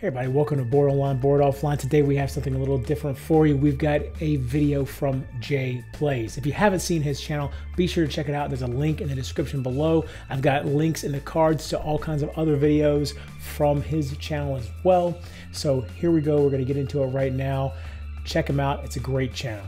Hey everybody, welcome to Board Online, Board Offline. Today we have something a little different for you. We've got a video from Jay Plays. If you haven't seen his channel, be sure to check it out. There's a link in the description below. I've got links in the cards to all kinds of other videos from his channel as well. So here we go. We're going to get into it right now. Check him out. It's a great channel.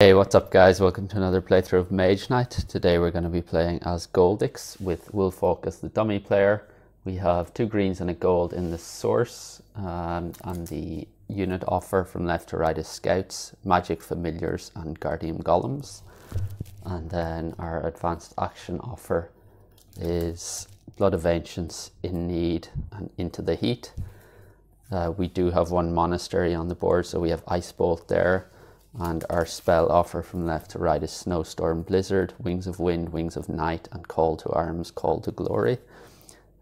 Hey, what's up guys? Welcome to another playthrough of Mage Knight. Today we're going to be playing as Goldyx with Wolfhawk as the dummy player. We have 2 greens and a gold in the source, and the unit offer from left to right is Scouts, Magic Familiars and Guardian Golems. And then our advanced action offer is Blood of Ancients, In Need and Into the Heat. We do have 1 monastery on the board, so we have Ice Bolt there. And our spell offer from left to right is Snowstorm, Blizzard, Wings of Wind, Wings of Night, and Call to Arms, Call to Glory.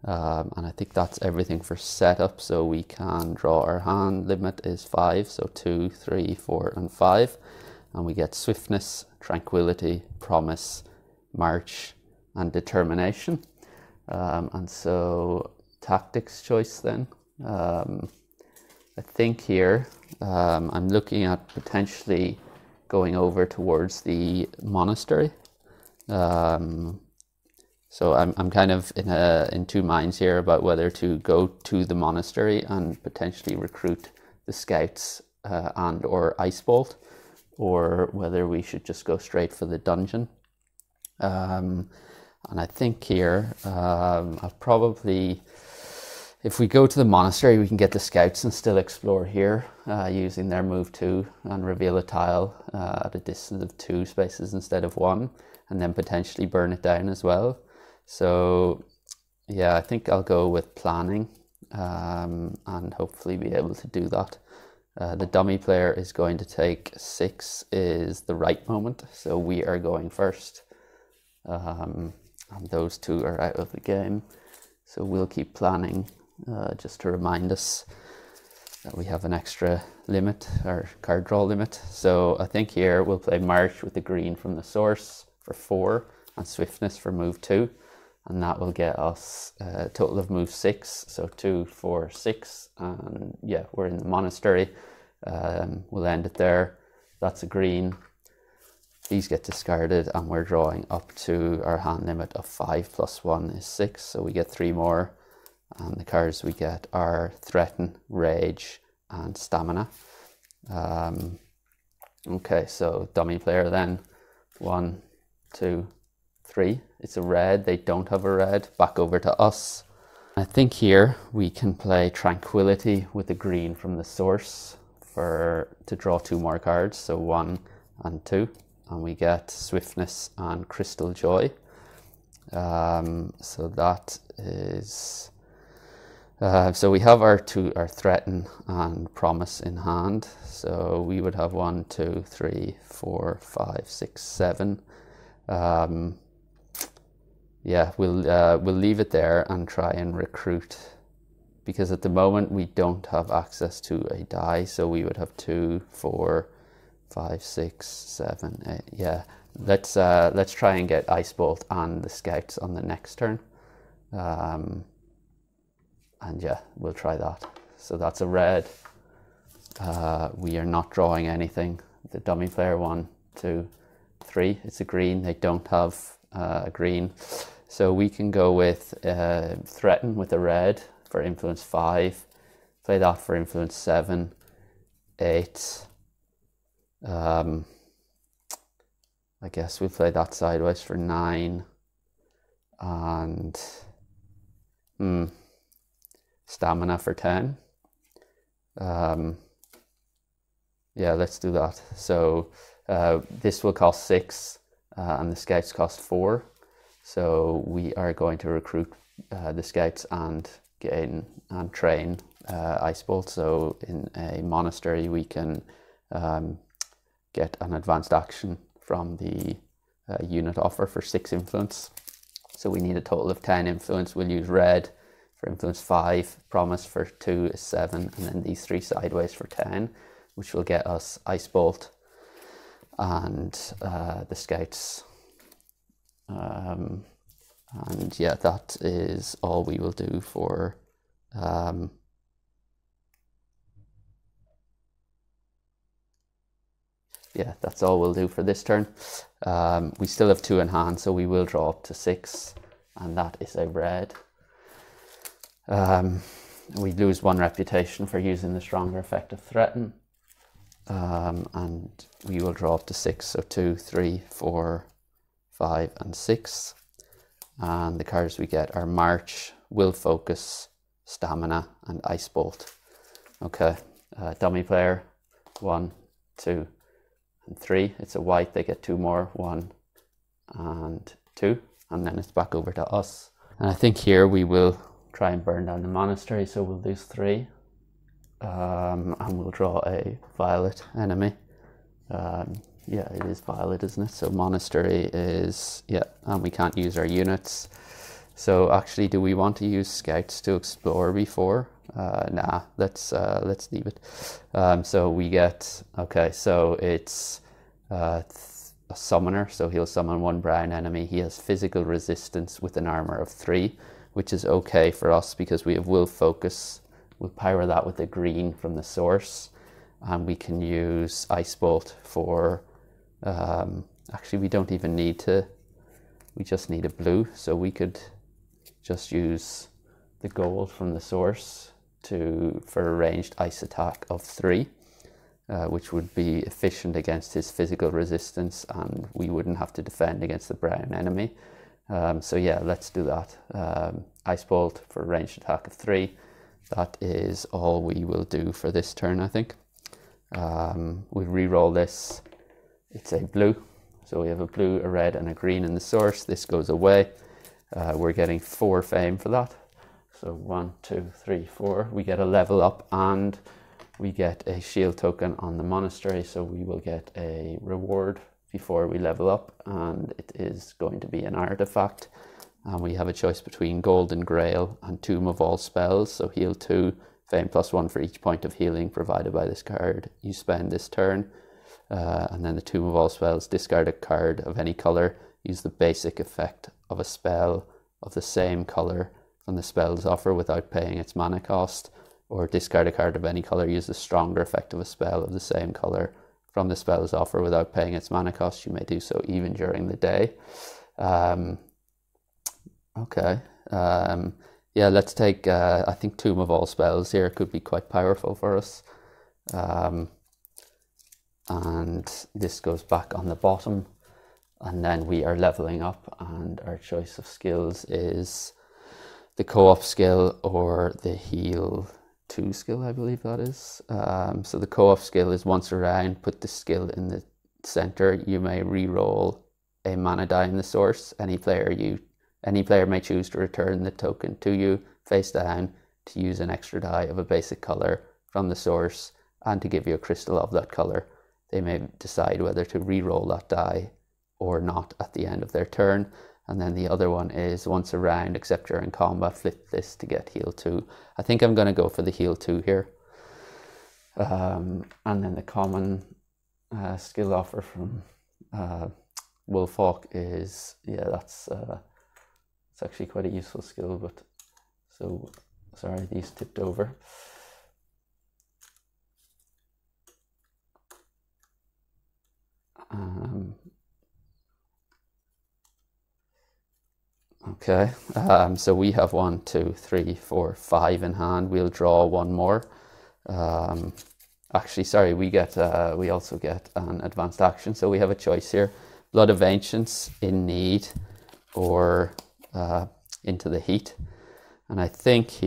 And I think that's everything for setup, so we can draw our hand. Limit is 5, so 2, 3, 4, and 5. And we get Swiftness, Tranquility, Promise, March, and Determination. And so, tactics choice then. I think here I'm looking at potentially going over towards the monastery. So I'm kind of in 2 minds here about whether to go to the monastery and potentially recruit the scouts and or Ice Bolt, or whether we should just go straight for the dungeon. And I think here I'll probably, if we go to the monastery, we can get the scouts and still explore here using their move 2 and reveal a tile at a distance of 2 spaces instead of 1, and then potentially burn it down as well. So yeah, I think I'll go with planning and hopefully be able to do that. The dummy player is going to take 6 is the right moment, so we are going first. And those 2 are out of the game, so we'll keep planning. Just to remind us that we have an extra limit, our card draw limit. So I think here we'll play March with the green from the source for 4 and Swiftness for move 2, and that will get us a total of move 6, so 2, 4, 6, and yeah, we're in the monastery. We'll end it there. That's a green. These get discarded and we're drawing up to our hand limit of 5 plus 1 is 6, so we get 3 more. And the cards we get are Threaten, Rage, and Stamina. Okay, so dummy player then. 1, 2, 3. It's a red. They don't have a red. Back over to us. I think here we can play Tranquility with the green from the source to draw 2 more cards. So 1 and 2. And we get Swiftness and Crystal Joy. So that is... so we have our Threaten and Promise in hand. So we would have 1, 2, 3, 4, 5, 6, 7. Yeah, we'll leave it there and try and recruit, because at the moment we don't have access to a die. So we would have 2, 4, 5, 6, 7, 8. Yeah, let's try and get Ice Bolt and the scouts on the next turn. And yeah, we'll try that. So that's a red. We are not drawing anything. the dummy player 1, 2, 3. It's a green. They don't have a green. So we can go with Threaten with a red for influence 5. Play that for influence 7, 8. I guess we play that sideways for 9. And Stamina for 10. Yeah, let's do that. So this will cost 6 and the scouts cost 4. So we are going to recruit the scouts and gain and train Ice Bolt. So in a monastery we can get an advanced action from the unit offer for 6 influence. So we need a total of 10 influence. We'll use red for influence 5, promise for 2 is 7, and then these 3 sideways for 10, which will get us Ice Bolt and the scouts. And yeah, that is all we will do for yeah, that's all we'll do for this turn. We still have 2 in hand, so we will draw up to 6, and that is a red. We lose 1 reputation for using the stronger effect of Threaten, and we will draw up to 6, so 2, 3, 4, 5, and 6. And the cards we get are March, Will Focus, Stamina, and Ice Bolt. Okay, dummy player 1, 2, and 3. It's a white, they get 2 more, 1 and 2, and then it's back over to us. And I think here we will try and burn down the monastery, so we'll lose 3, and we'll draw a violet enemy. Yeah, it is violet, isn't it? So monastery is, yeah, and we can't use our units. So actually, do we want to use scouts to explore before? Nah, let's leave it. So we get, okay, so it's a summoner, so he'll summon 1 brown enemy. He has physical resistance with an armor of 3, which is okay for us because we have Will Focus. We'll power that with the green from the source, and we can use Ice Bolt for, actually we don't even need to, we just need a blue, so we could just use the gold from the source for a ranged ice attack of 3, which would be efficient against his physical resistance, and we wouldn't have to defend against the brown enemy. So yeah, let's do that. Ice Bolt for a ranged attack of 3. That is all we will do for this turn, I think. We re-roll this. It's a blue, so we have a blue, a red, and a green in the source. This goes away. We're getting 4 fame for that. So 1, 2, 3, 4. We get a level up, and we get a shield token on the monastery. So we will get a reward before we level up, and it is going to be an artifact. And we have a choice between Golden Grail and Tomb of All Spells. So heal 2, fame +1 for each point of healing provided by this card you spend this turn. And then the Tomb of All Spells, discard a card of any color, use the basic effect of a spell of the same color from the spell's offer without paying its mana cost, or discard a card of any color, use the stronger effect of a spell of the same color from the spell's offer without paying its mana cost. You may do so even during the day. Okay, yeah, let's take, I think Tomb of All Spells here could be quite powerful for us. And this goes back on the bottom, and then we are leveling up, and our choice of skills is the co-op skill or the heal 2 skill, I believe that is. So the co-op skill is once around, put the skill in the center. You may re-roll a mana die in the source. Any player may choose to return the token to you face down to use an extra die of a basic color from the source and to give you a crystal of that color. They may decide whether to re-roll that die or not at the end of their turn. And then the other one is once a round, except during combat, flip this to get heal 2. I think I'm going to go for the heal 2 here. And then the common skill offer from Wolfhawk is, yeah, that's it's actually quite a useful skill, but so sorry, these tipped over. Okay, so we have 1, 2, 3, 4, 5 in hand. We'll draw one more. Actually, sorry, we also get an advanced action. So we have a choice here: Blood of Ancients, In Need, or Into the Heat. And I think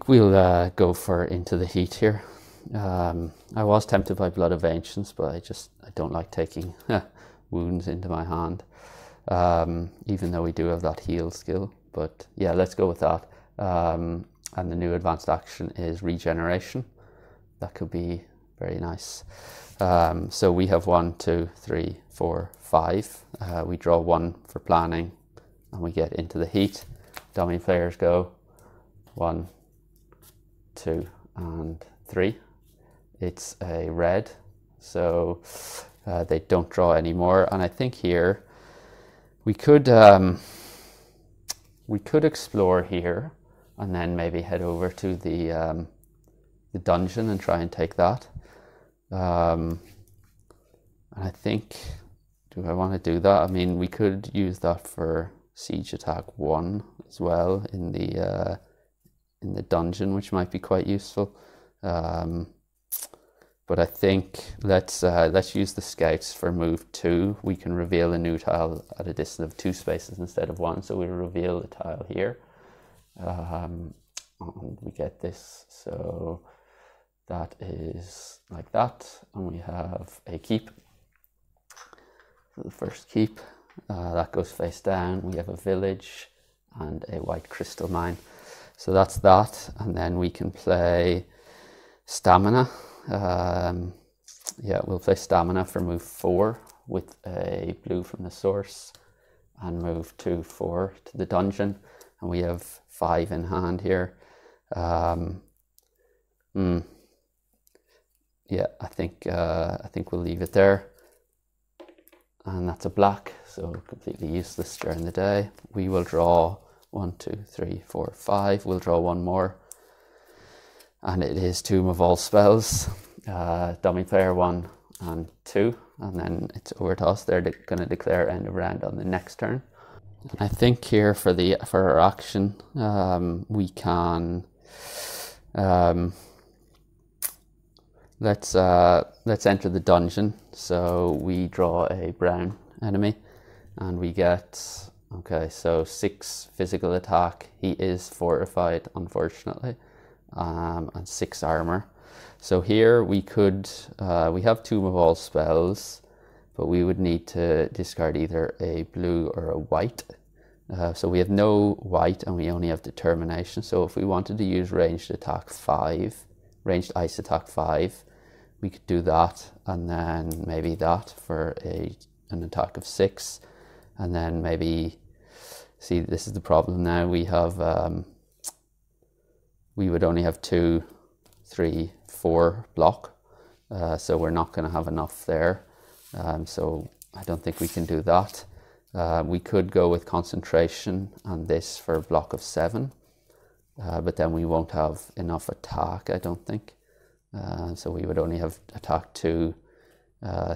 we'll go for Into the Heat here. I was tempted by Blood of Ancients, but I don't like taking wounds into my hand. Even though we do have that heal skill, but yeah, let's go with that. And the new advanced action is Regeneration. That could be very nice. So we have 1, 2, 3, 4, 5. We draw 1 for planning, and we get Into the Heat. Dummy players go 1, 2, and 3. It's a red, so they don't draw anymore. And I think here we could explore here, and then maybe head over to the dungeon and try and take that. And I think, do I want to do that? I mean, we could use that for siege attack 1 as well in the dungeon, which might be quite useful. But I think let's use the scouts for move 2. We can reveal a new tile at a distance of 2 spaces instead of 1. So we reveal the tile here, and we get this. So that is like that, and we have a keep. So the first keep that goes face down. We have a village and a white crystal mine. So that's that, and then we can play stamina. Yeah, we'll play stamina for move 4 with a blue from the source, and move 2, 4 to the dungeon, and we have 5 in hand here. Yeah, I think we'll leave it there, and that's a black, so completely useless during the day. We will draw 1, 2, 3, 4, 5. We'll draw 1 more. And it is Tomb of All Spells, dummy player 1 and 2, and then it's over to us. They're going to declare end of round on the next turn. And I think here for our action, we can let's enter the dungeon. So we draw a brown enemy, and we get, okay, so 6 physical attack. He is fortified, unfortunately. And 6 armor. So here we could, we have Tomb of All Spells, but we would need to discard either a blue or a white. So we have no white, and we only have Determination. So if we wanted to use ranged attack 5, ranged ice attack 5, we could do that, and then maybe that for an attack of 6, and then maybe, see, this is the problem now. We have we would only have 2, 3, 4 block, so we're not going to have enough there. So I don't think we can do that. We could go with concentration and this for a block of 7, but then we won't have enough attack, I don't think. So we would only have attack 2,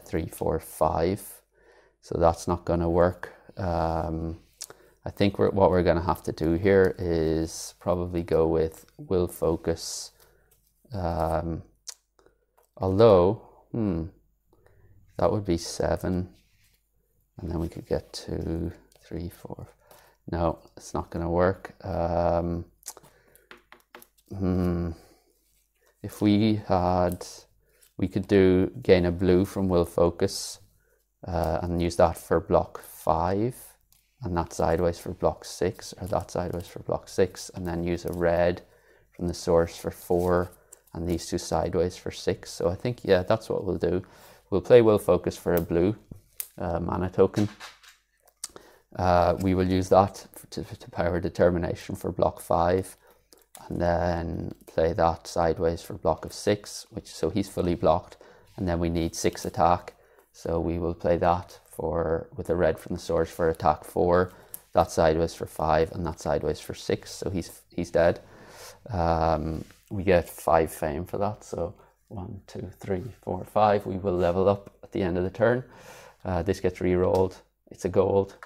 3, 4, 5. So that's not going to work. I think what we're going to have to do here is probably go with Will Focus. Although, that would be 7. And then we could get 2, 3, 4. No, it's not going to work. If we could gain a blue from Will Focus and use that for block 5. And that sideways for block 6, or that sideways for block 6, and then use a red from the source for 4, and these 2 sideways for 6. So I think, yeah, that's what we'll do. We'll play Will Focus for a blue mana token. We will use that to power Determination for block 5, and then play that sideways for block of 6, so he's fully blocked, and then we need 6 attack. So we will play that with a red from the source for attack 4, that sideways for 5, and that sideways for 6. So he's dead. We get 5 fame for that. So 1, 2, 3, 4, 5. We will level up at the end of the turn. This gets re-rolled. It's a gold.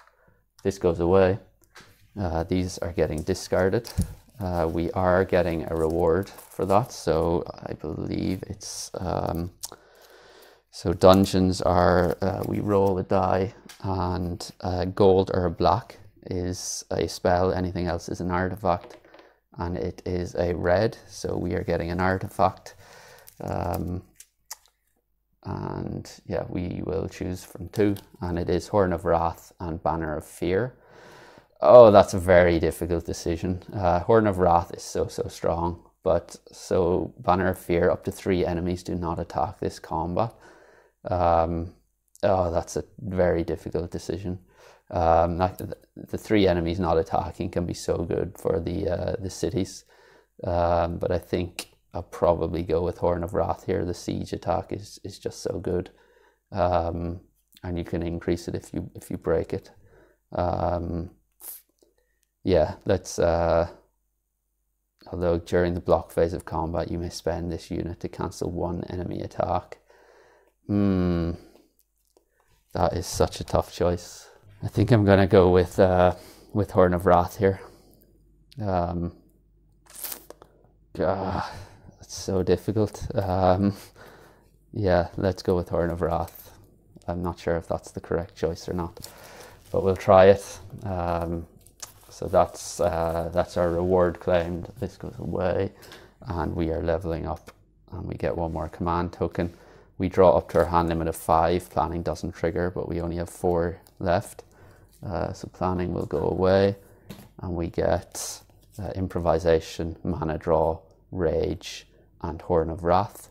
This goes away. These are getting discarded. We are getting a reward for that, so I believe it's so dungeons are we roll a die, and gold or black is a spell, anything else is an artifact, and it is a red, so we are getting an artifact. And yeah, we will choose from 2, and it is Horn of Wrath and Banner of Fear. Oh, that's a very difficult decision. Horn of Wrath is so strong, but so Banner of Fear, up to 3 enemies do not attack this combat. Oh, that's a very difficult decision. The 3 enemies not attacking can be so good for the cities, but I think I'll probably go with Horn of Wrath here. The siege attack is just so good, and you can increase it if you break it. Yeah, let's. Although during the block phase of combat, you may spend this unit to cancel 1 enemy attack. That is such a tough choice. I think I'm gonna go with Horn of Wrath here. It's so difficult. Yeah, let's go with Horn of Wrath. I'm not sure if that's the correct choice or not, but we'll try it. So that's our reward claimed. This goes away, and we are leveling up, and we get 1 more command token. We draw up to our hand limit of 5. Planning doesn't trigger, but we only have 4 left. So planning will go away, and we get improvisation, mana draw, rage, and Horn of Wrath.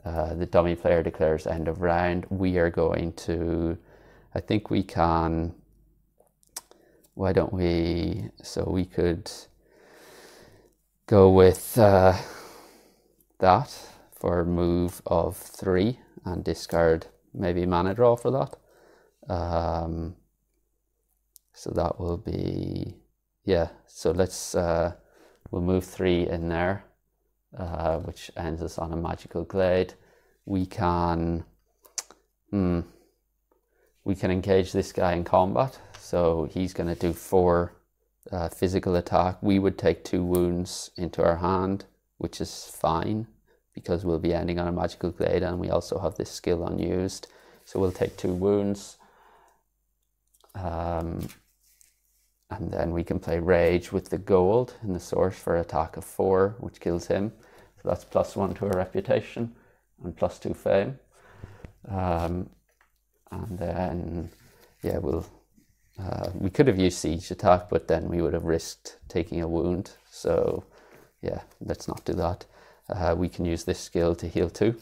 The dummy player declares end of round. We are going to, I think we can, why don't we, so we could go with that for a move of 3 and discard maybe mana draw for that. So that will be, yeah, so let's, we'll move 3 in there, which ends us on a magical glade. We can engage this guy in combat, so he's going to do 4 physical attack. We would take 2 wounds into our hand, which is fine because we'll be ending on a magical glade, and we also have this skill unused, so we'll take 2 wounds. And then we can play Rage with the gold in the source for attack of 4, which kills him. So that's +1 to our reputation and +2 fame. And then, yeah, we could have used siege attack, but then we would have risked taking a wound. So yeah, let's not do that. We can use this skill to heal 2.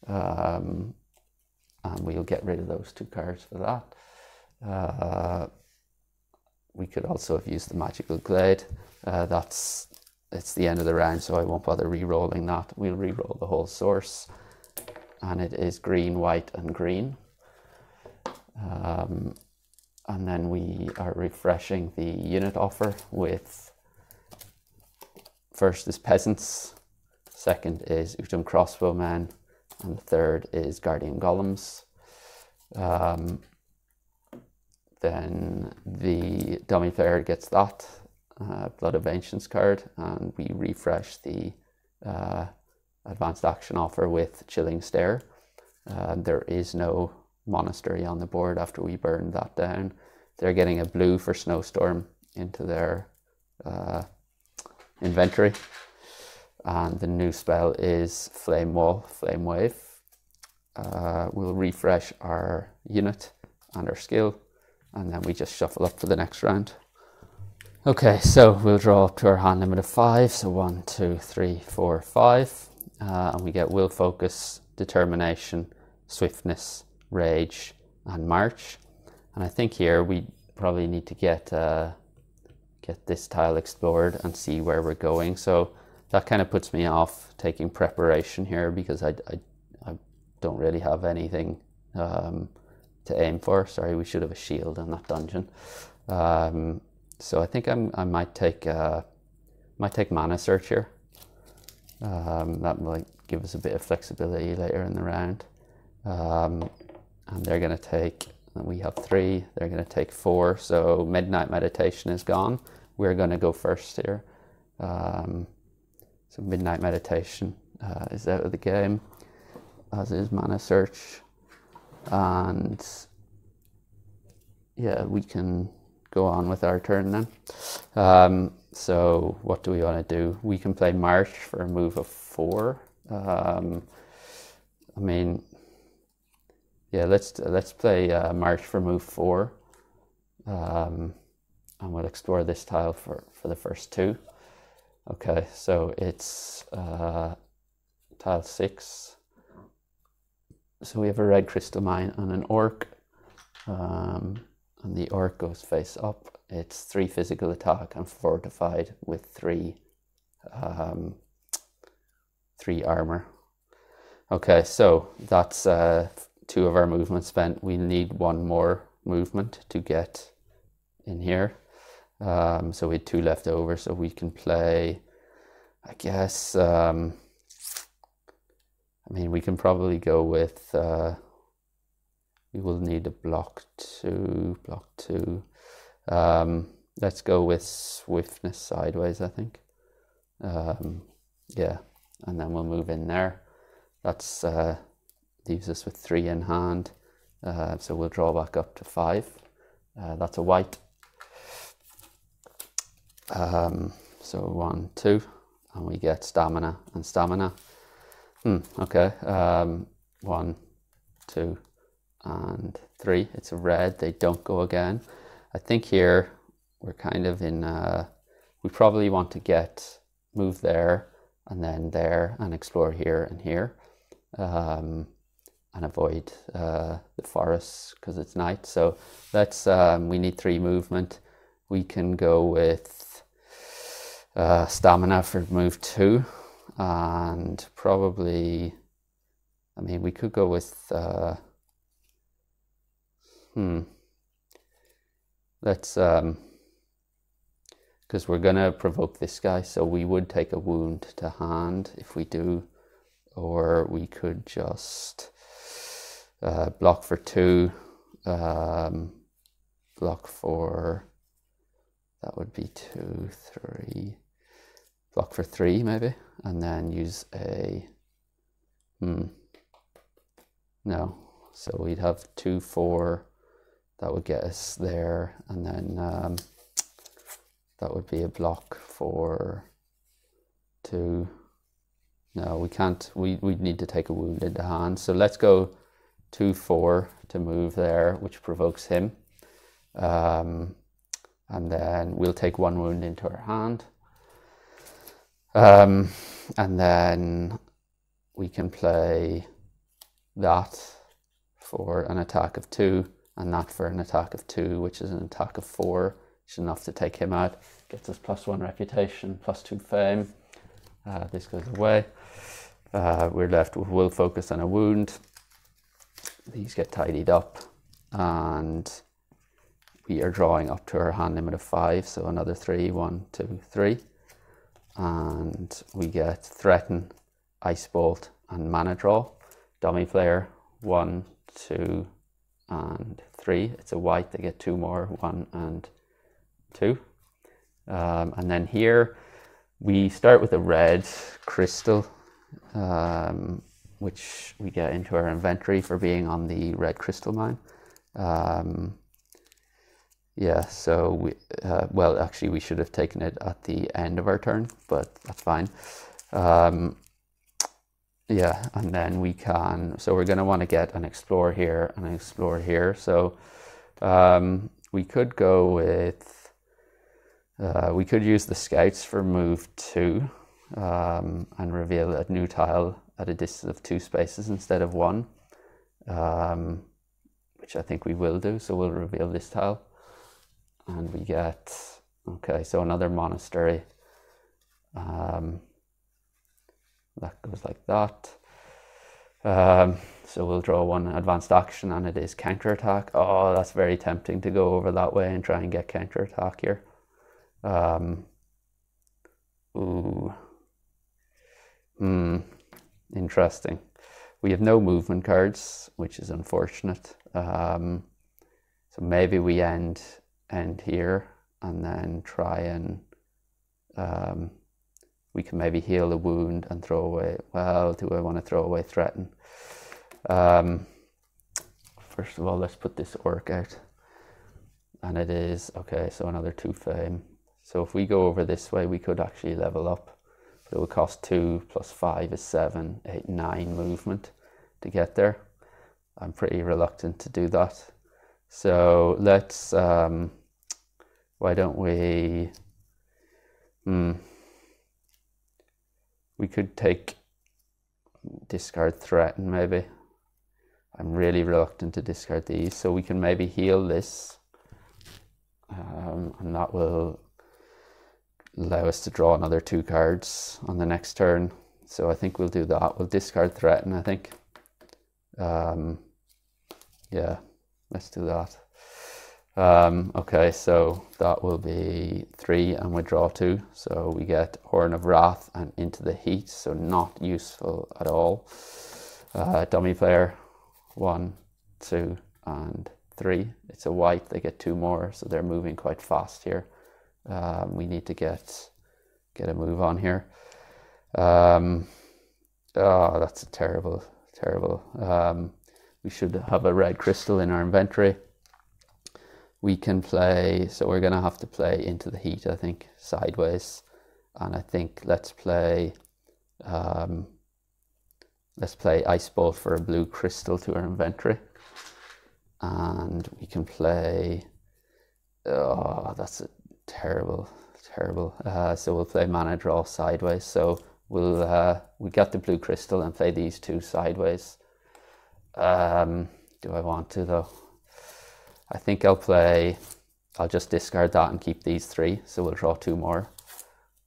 And we'll get rid of those 2 cards for that. We could also have used the magical glade. It's the end of the round, so I won't bother re-rolling that. We'll re-roll the whole source, and it is green, white, and green. And then we are refreshing the unit offer with, first is Peasants, second is Utum Crossbowmen, and the third is Guardian Golems. Then the dummy player gets that Blood of Ancients card, and we refresh the advanced action offer with Chilling Stare. There is no monastery on the board after we burn that down. They're getting a blue for Snowstorm into their inventory. And the new spell is Flame Wall, Flame Wave. We'll refresh our unit and our skill, and then we just shuffle up for the next round. Okay, so we'll draw up to our hand limit of 5. So 1, 2, 3, 4, 5. And we get Will Focus, Determination, Swiftness, Rage, and March. And I think here we probably need to get this tile explored and see where we're going. So that kind of puts me off taking preparation here, because I don't really have anything to aim for. Sorry, we should have a shield in that dungeon. So I think I might take Mana Search here. That might give us a bit of flexibility later in the round. and they're going to take, we have 3, they're going to take 4, so Midnight Meditation is gone. We're going to go first here. So Midnight Meditation is out of the game, as is Mana Search, and yeah, we can go on with our turn then. So what do we want to do? We can play March for a move of 4. I mean, yeah, let's play March for move 4, and we'll explore this tile for the first 2. Okay, so it's tile 6. So we have a red crystal mine and an orc, and the orc goes face up. It's 3 physical attack and fortified with 3 armor. Okay, so that's 2 of our movement spent. We need 1 more movement to get in here. So we had 2 left over, so we can play, I guess, I mean, we can probably go with, we will need a block 2. Let's go with Swiftness sideways, I think. Yeah, and then we'll move in there. That's leaves us with 3 in hand. So we'll draw back up to 5. That's a white. So 1, 2, and we get stamina and stamina. Okay. 1, 2, and 3. It's a red. They don't go again. I think here we're kind of in. We probably want to move there and then there and explore here and here, and avoid the forests because it's night. So let's. We need 3 movement. We can go with stamina for move 2, and probably, I mean, we could go with let's because we're gonna provoke this guy, so we would take a wound to hand if we do, or we could just block for 2, block for, that would be 2, 3, block for 3 maybe, and then use a, no, so we'd have 2, 4, that would get us there, and then that would be a block for 2. No, we can't, we'd need to take a wound into hand, so let's go 2, 4 to move there, which provokes him, and then we'll take 1 wound into our hand. And then we can play that for an attack of 2 and that for an attack of 2, which is an attack of 4, which is enough to take him out. Gets us +1 reputation, +2 fame. This goes away. We're left with will focus and a wound. These get tidied up, and we are drawing up to our hand limit of 5, so another 3, 1, 2, 3. And we get Threaten, Ice Bolt, and Mana Draw. Dummy player, 1, 2, and 3. It's a white, they get 2 more, 1 and 2. And then here we start with a red crystal, which we get into our inventory for being on the red crystal mine. Yeah, so we, well, actually we should have taken it at the end of our turn, but that's fine. Yeah, and then we can, so we're going to want to get an explore here and an explore here. So we could go with, we could use the scouts for move 2 and reveal a new tile at a distance of 2 spaces instead of 1, which I think we will do. So we'll reveal this tile. And we get, okay, so another monastery. That goes like that. So we'll draw 1 advanced action, and it is counterattack. Oh, that's very tempting to go over that way and try and get counterattack here. Ooh. Interesting. We have no movement cards, which is unfortunate. So maybe we end here and then try and we can maybe heal the wound and throw away. Well, do I want to throw away threaten? First of all, let's put this orc out. And it is, okay, so another 2 fame. So if we go over this way, we could actually level up. But it would cost 2 plus 5 is 7, 8, 9 movement to get there. I'm pretty reluctant to do that. So let's, why don't we, we could take discard threaten maybe. I'm really reluctant to discard these, so we can maybe heal this, and that will allow us to draw another 2 cards on the next turn. So I think we'll do that. We'll discard threaten, I think. Yeah, let's do that. Okay, so that will be 3 and we draw 2. So we get Horn of Wrath and Into the Heat, so not useful at all. Dummy player, 1, 2, and 3. It's a white, they get 2 more, so they're moving quite fast here. We need to get a move on here. Oh, that's a terrible. We should have a red crystal in our inventory. We can play, so we're gonna have to play Into the Heat, I think, sideways. And I think let's play Ice Bolt for a blue crystal to our inventory. And we can play, oh, that's a terrible. So we'll play Mana Draw sideways. So we got the blue crystal and play these 2 sideways. Do I want to though? I think I'll just discard that and keep these 3. So we'll draw 2 more.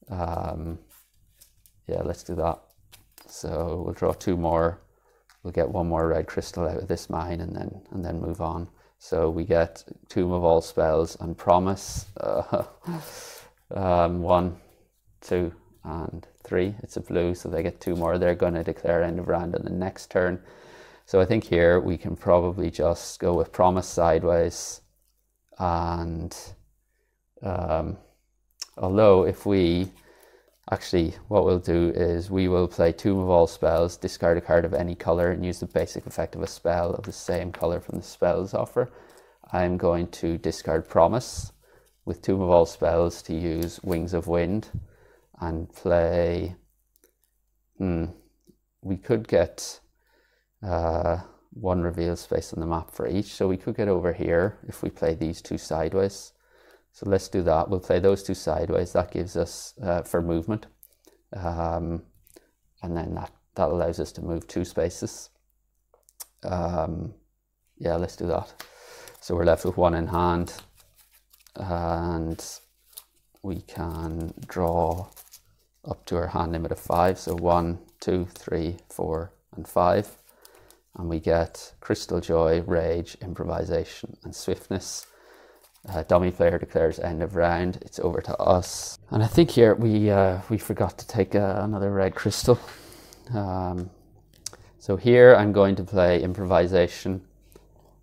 Yeah, let's do that. So we'll draw 2 more. We'll get 1 more red crystal out of this mine and then move on. So we get Tomb of All Spells and Promise. 1, 2, and 3. It's a blue, so they get 2 more. They're going to declare end of round on the next turn. So I think here we can probably just go with Promise sideways. And although if we actually, what we'll do is we will play Tomb of All Spells, discard a card of any color, and use the basic effect of a spell of the same color from the spells offer. I'm going to discard Promise with Tomb of All Spells to use Wings of Wind and play. We could get 1 reveal space on the map for each, so we could get over here if we play these 2 sideways. So let's do that. We'll play those 2 sideways. That gives us for movement, and then that allows us to move 2 spaces. Yeah, let's do that. So we're left with 1 in hand, and we can draw up to our hand limit of 5. So 1, 2, 3, 4, and 5, and we get Crystal Joy, Rage, Improvisation, and Swiftness. Dummy player declares end of round. It's over to us, and I think here we forgot to take another red crystal. So here I'm going to play Improvisation.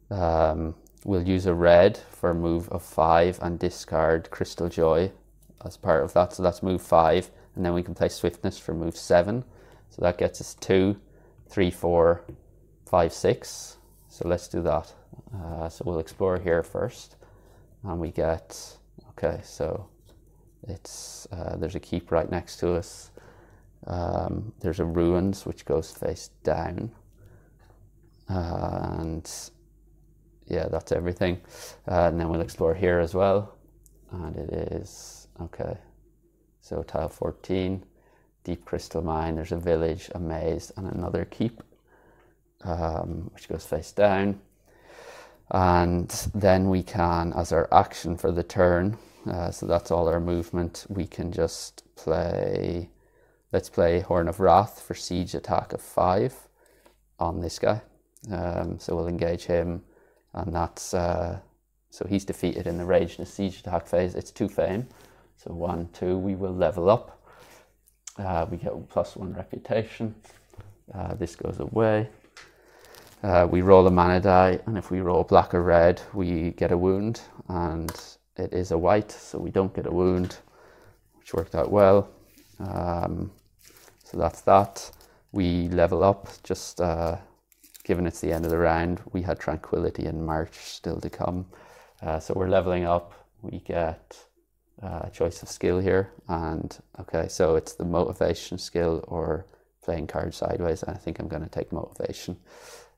We'll use a red for a move of 5 and discard Crystal Joy as part of that. So that's move 5, and then we can play Swiftness for move 7. So that gets us 2, 3, 4, 5, 6. So let's do that. So we'll explore here first. And we get, okay, so it's there's a keep right next to us. There's a ruins which goes face down, and yeah, that's everything. And then we'll explore here as well, and it is okay. So tile 14, Deep Crystal Mine. There's a village, a maze, and another keep, which goes face down. And then we can, as our action for the turn, so that's all our movement, we can just play, let's play Horn of Wrath for siege attack of 5 on this guy. So we'll engage him, and that's, so he's defeated in the Rage and the siege attack phase. It's 2 fame, so 1, 2, we will level up. We get +1 reputation. This goes away. We roll a mana die, and if we roll black or red, we get a wound, and it is a white, so we don't get a wound, which worked out well. So that's that. We level up, just given it's the end of the round. We had Tranquility and March still to come. So we're leveling up. We get a choice of skill here. And okay, so it's the motivation skill or playing cards sideways. I think I'm going to take motivation.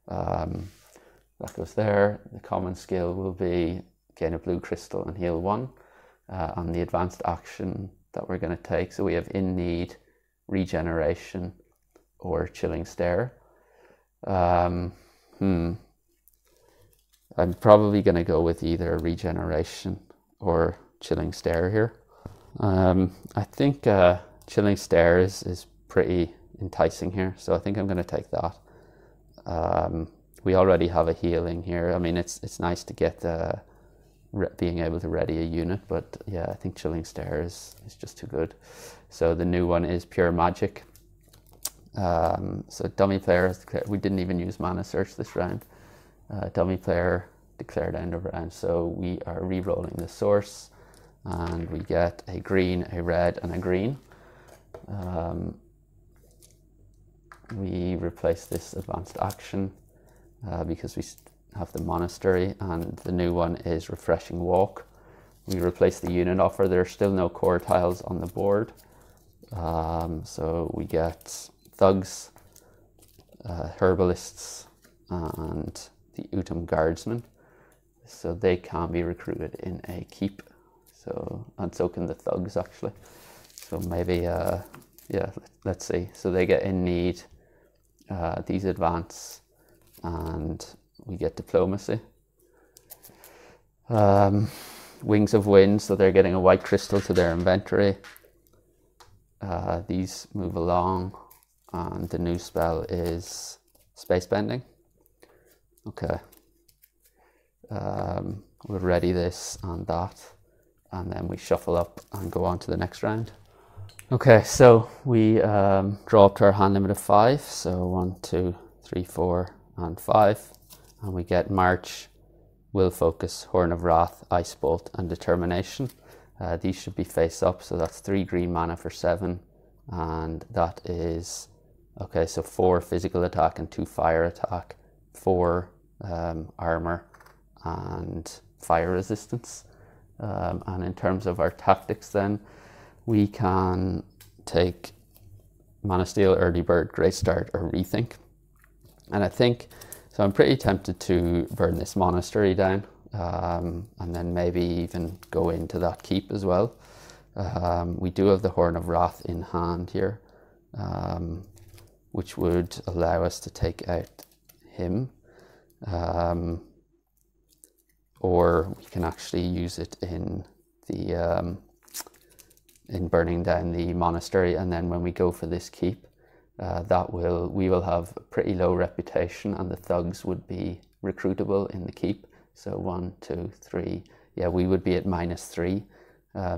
That goes there. The common skill will be gain a blue crystal and heal 1 on the advanced action that we're going to take. So we have in need, regeneration, or chilling stare. I'm probably going to go with either regeneration or chilling stare here. I think chilling stare is pretty enticing here, so I think I'm going to take that. We already have a healing here. I mean, it's nice to get being able to ready a unit, but yeah, I think chilling stare is just too good. So the new one is pure magic. So dummy player, we didn't even use mana search this round. Dummy player declared end of round. So we are re-rolling the source, and we get a green, a red, and a green. We replace this advanced action because we have the monastery, and the new one is refreshing walk. We replace the unit offer. There are still no core tiles on the board. So we get thugs, herbalists, and the Utum guardsmen. So they can be recruited in a keep. So, and so can the thugs actually. So maybe, yeah, let's see. So they get in need, these advance, and we get diplomacy. Wings of Wind, so they're getting a white crystal to their inventory. These move along, and the new spell is space bending. Okay. We'll ready this and that, and then we shuffle up and go on to the next round. Okay, so we draw up to our hand limit of 5. So 1, 2, 3, 4, and 5. And we get March, Will Focus, Horn of Wrath, Ice Bolt, and Determination. These should be face up, so that's 3 green mana for 7. And that is, okay, so 4 physical attack and 2 fire attack, 4 armor, and fire resistance. And in terms of our tactics then, we can take Mana Steal, Early Bird, Great Start, or Rethink. And I think, so I'm pretty tempted to burn this monastery down, and then maybe even go into that keep as well. We do have the Horn of Wrath in hand here, which would allow us to take out him. Or we can actually use it in the in burning down the monastery, and then when we go for this keep, we will have a pretty low reputation, and the thugs would be recruitable in the keep. So 1, 2, 3, yeah, we would be at -3.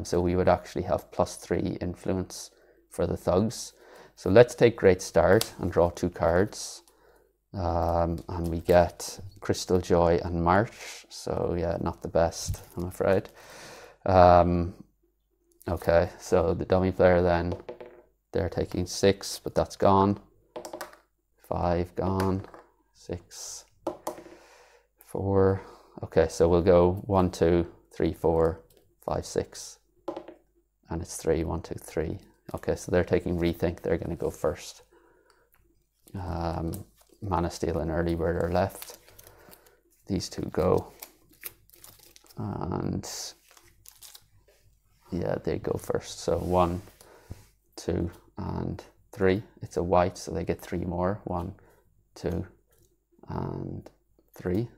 So we would actually have +3 influence for the thugs. So let's take Great Start and draw 2 cards. And we get Crystal Joy and March. So yeah, not the best, I'm afraid. Okay, so the dummy player then, they're taking 6, but that's gone. 5 gone, 6, 4. Okay, so we'll go 1, 2, 3, 4, 5, 6. And it's 3, 1, 2, 3. Okay, so they're taking Rethink. They're going to go first. Mana Steal and Early Bird are left. These two go. And yeah, they go first. So 1, 2, and 3. It's a white, so they get 3 more. 1, 2, and 3.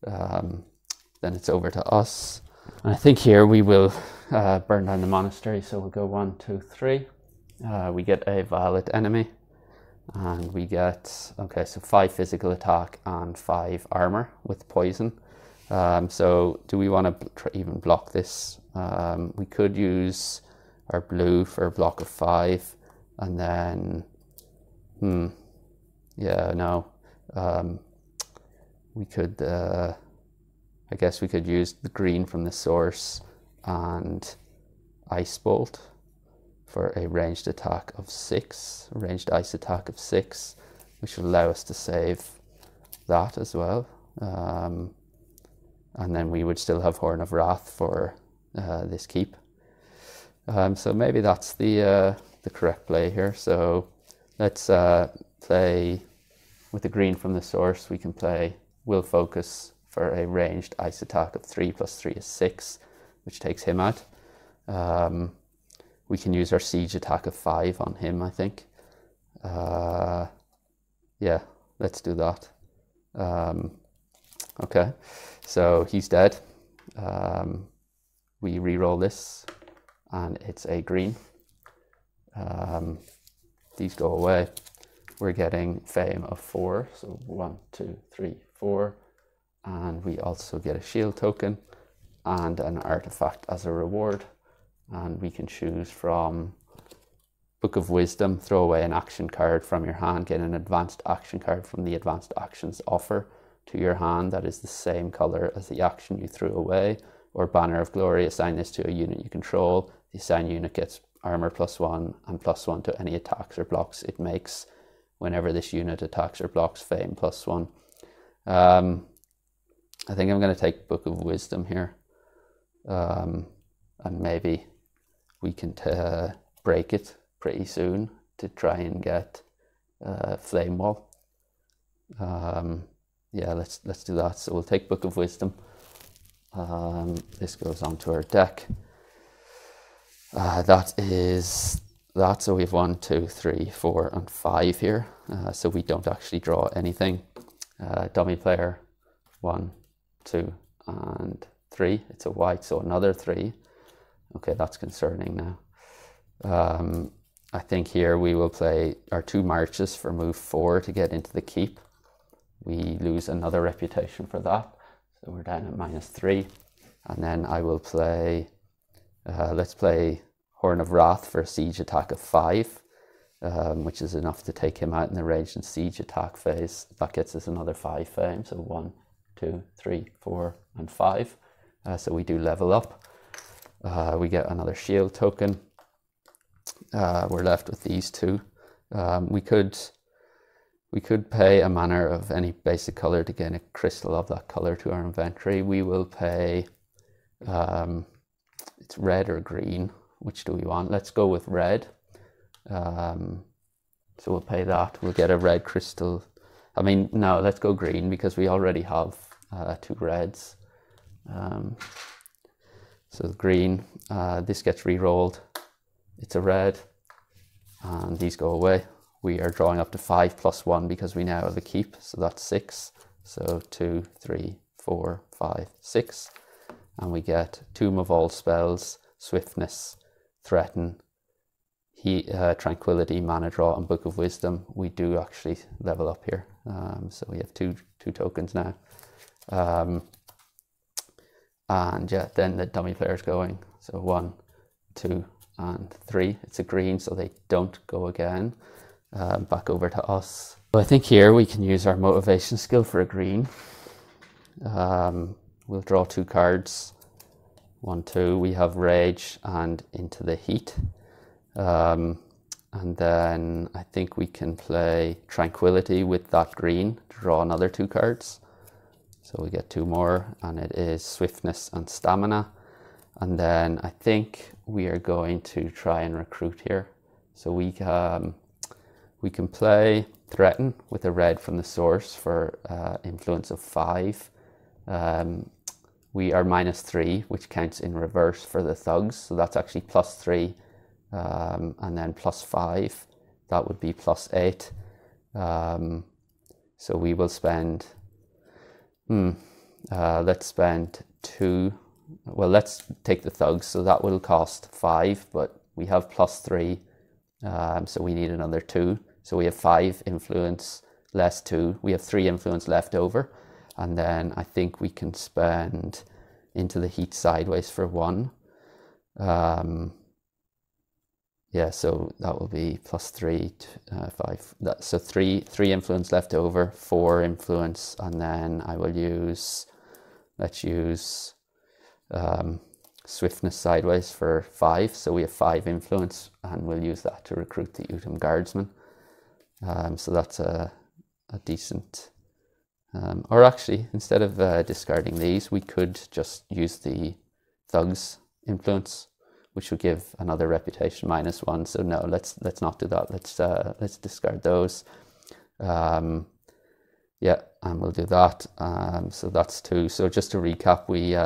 Then it's over to us. And I think here we will burn down the monastery. So we'll go 1, 2, 3. We get a Violet Enemy. And we get, okay, so 5 physical attack and 5 armor with poison. So do we want to even block this? We could use our blue for a block of 5, and then, yeah, no. we could, I guess we could use the green from the source and Ice Bolt for a ranged attack of 6, a ranged ice attack of 6, which will allow us to save that as well. And then we would still have Horn of Wrath for this keep. So maybe that's the correct play here. So let's play with the green from the source. We can play Will Focus for a ranged ice attack of 3 + 3 is 6, which takes him out. We can use our siege attack of 5 on him, I think. Yeah, let's do that. Okay, so he's dead. We re-roll this and it's a green. These go away. We're getting fame of 4, so 1, 2, 3, 4. And we also get a shield token and an artifact as a reward. And we can choose from Book of Wisdom, throw away an action card from your hand, get an advanced action card from the advanced actions offer to your hand that is the same color as the action you threw away, or Banner of Glory, assign this to a unit you control. The assigned unit gets armor +1 and +1 to any attacks or blocks it makes whenever this unit attacks or blocks, fame +1. I think I'm going to take Book of Wisdom here, and maybe we can break it pretty soon to try and get Flame Wall. Yeah, let's do that. So we'll take Book of Wisdom. This goes onto our deck. That is that. So we have 1, 2, 3, 4, and 5 here. So we don't actually draw anything. Dummy player, 1, 2, and 3. It's a white, so another 3. Okay, that's concerning now. I think here we will play our 2 marches for move 4 to get into the keep. We lose another reputation for that, so we're down at -3. And then I will play, let's play Horn of Wrath for a siege attack of 5, which is enough to take him out in the ranged and siege attack phase. That gets us another 5 fame, so 1, 2, 3, 4, and 5. So we do level up. We get another shield token. We're left with these 2. We could pay a mana of any basic color to gain a crystal of that color to our inventory. We will pay, it's red or green. Which do we want? Let's go with red. So we'll pay that. We'll get a red crystal. I mean, no, let's go green because we already have 2 reds. So green, this gets re-rolled. It's a red, and these go away. We are drawing up to 5 + 1 because we now have a keep, so that's 6. So 2, 3, 4, 5, 6. And we get Tomb of All Spells, Swiftness, Threaten, Tranquility, Mana Draw, and Book of Wisdom. We do actually level up here. So we have two tokens now. And yeah, then the dummy player's going. So 1, 2, and 3. It's a green, so they don't go again. Back over to us. So I think here we can use our motivation skill for a green. We'll draw 2 cards. 1, 2. We have Rage and Into the Heat. And then I think we can play Tranquility with that green to draw another 2 cards. So we get 2 more, and it is Swiftness and Stamina. And then I think we are going to try and recruit here. So we can play Threaten with a red from the source for influence of 5. We are -3, which counts in reverse for the thugs. So that's actually +3, and then +5. That would be +8. So we will spend, let's spend 2. Well, let's take the thugs. So that will cost 5, but we have +3. So we need another 2. So we have 5 influence less 2. We have 3 influence left over. And then I think we can spend Into the Heat sideways for 1. yeah, so that will be +3 to 5. So three influence left over, 4 influence, and then I will use, let's use swiftness sideways for 5. So we have 5 influence, and we'll use that to recruit the Utem Guardsman. So that's a decent, or actually, instead of discarding these, we could just use the Thugs influence, which would give another reputation -1. So no, let's not do that. Let's discard those. Yeah, and we'll do that. So that's 2. So just to recap, we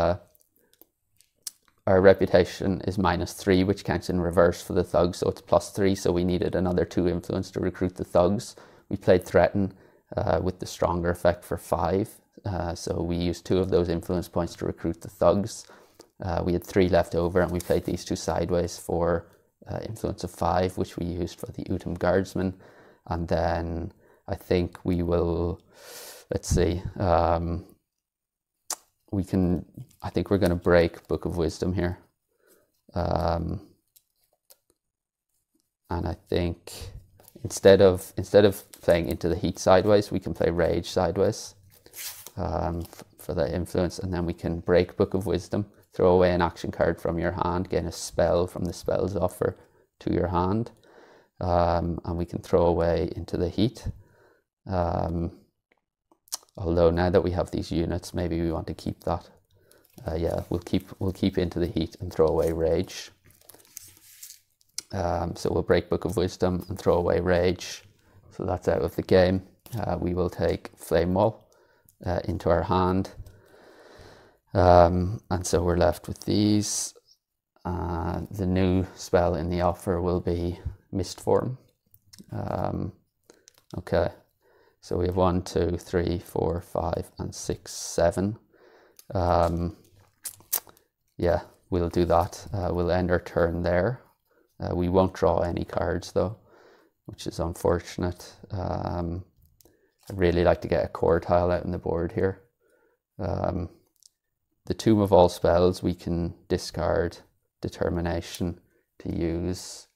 our reputation is -3, which counts in reverse for the Thugs, so it's +3. So we needed another 2 influence to recruit the Thugs. We played Threaten with the stronger effect for 5. So we used 2 of those influence points to recruit the Thugs. We had 3 left over, and we played these 2 sideways for influence of 5, which we used for the Utem Guardsman. And then I think we will, let's see, I think we're going to break Book of Wisdom here. And I think instead of playing Into the Heat sideways, we can play Rage sideways for the influence, and then we can break Book of Wisdom, throw away an action card from your hand, gain a spell from the spells offer to your hand, and we can throw away Into the Heat. Although now that we have these units, maybe we want to keep that. Yeah, we'll keep Into the Heat and throw away Rage. So we'll break Book of Wisdom and throw away Rage. So that's out of the game. We will take Flame Wall into our hand. And so we're left with these. The new spell in the offer will be Mist Form. Okay, so we have 1, 2, 3, 4, 5, and 6, 7. Yeah, we'll do that. We'll end our turn there. We won't draw any cards though, which is unfortunate. I'd really like to get a core tile out on the board here. The Tomb of All Spells, we can discard Determination to use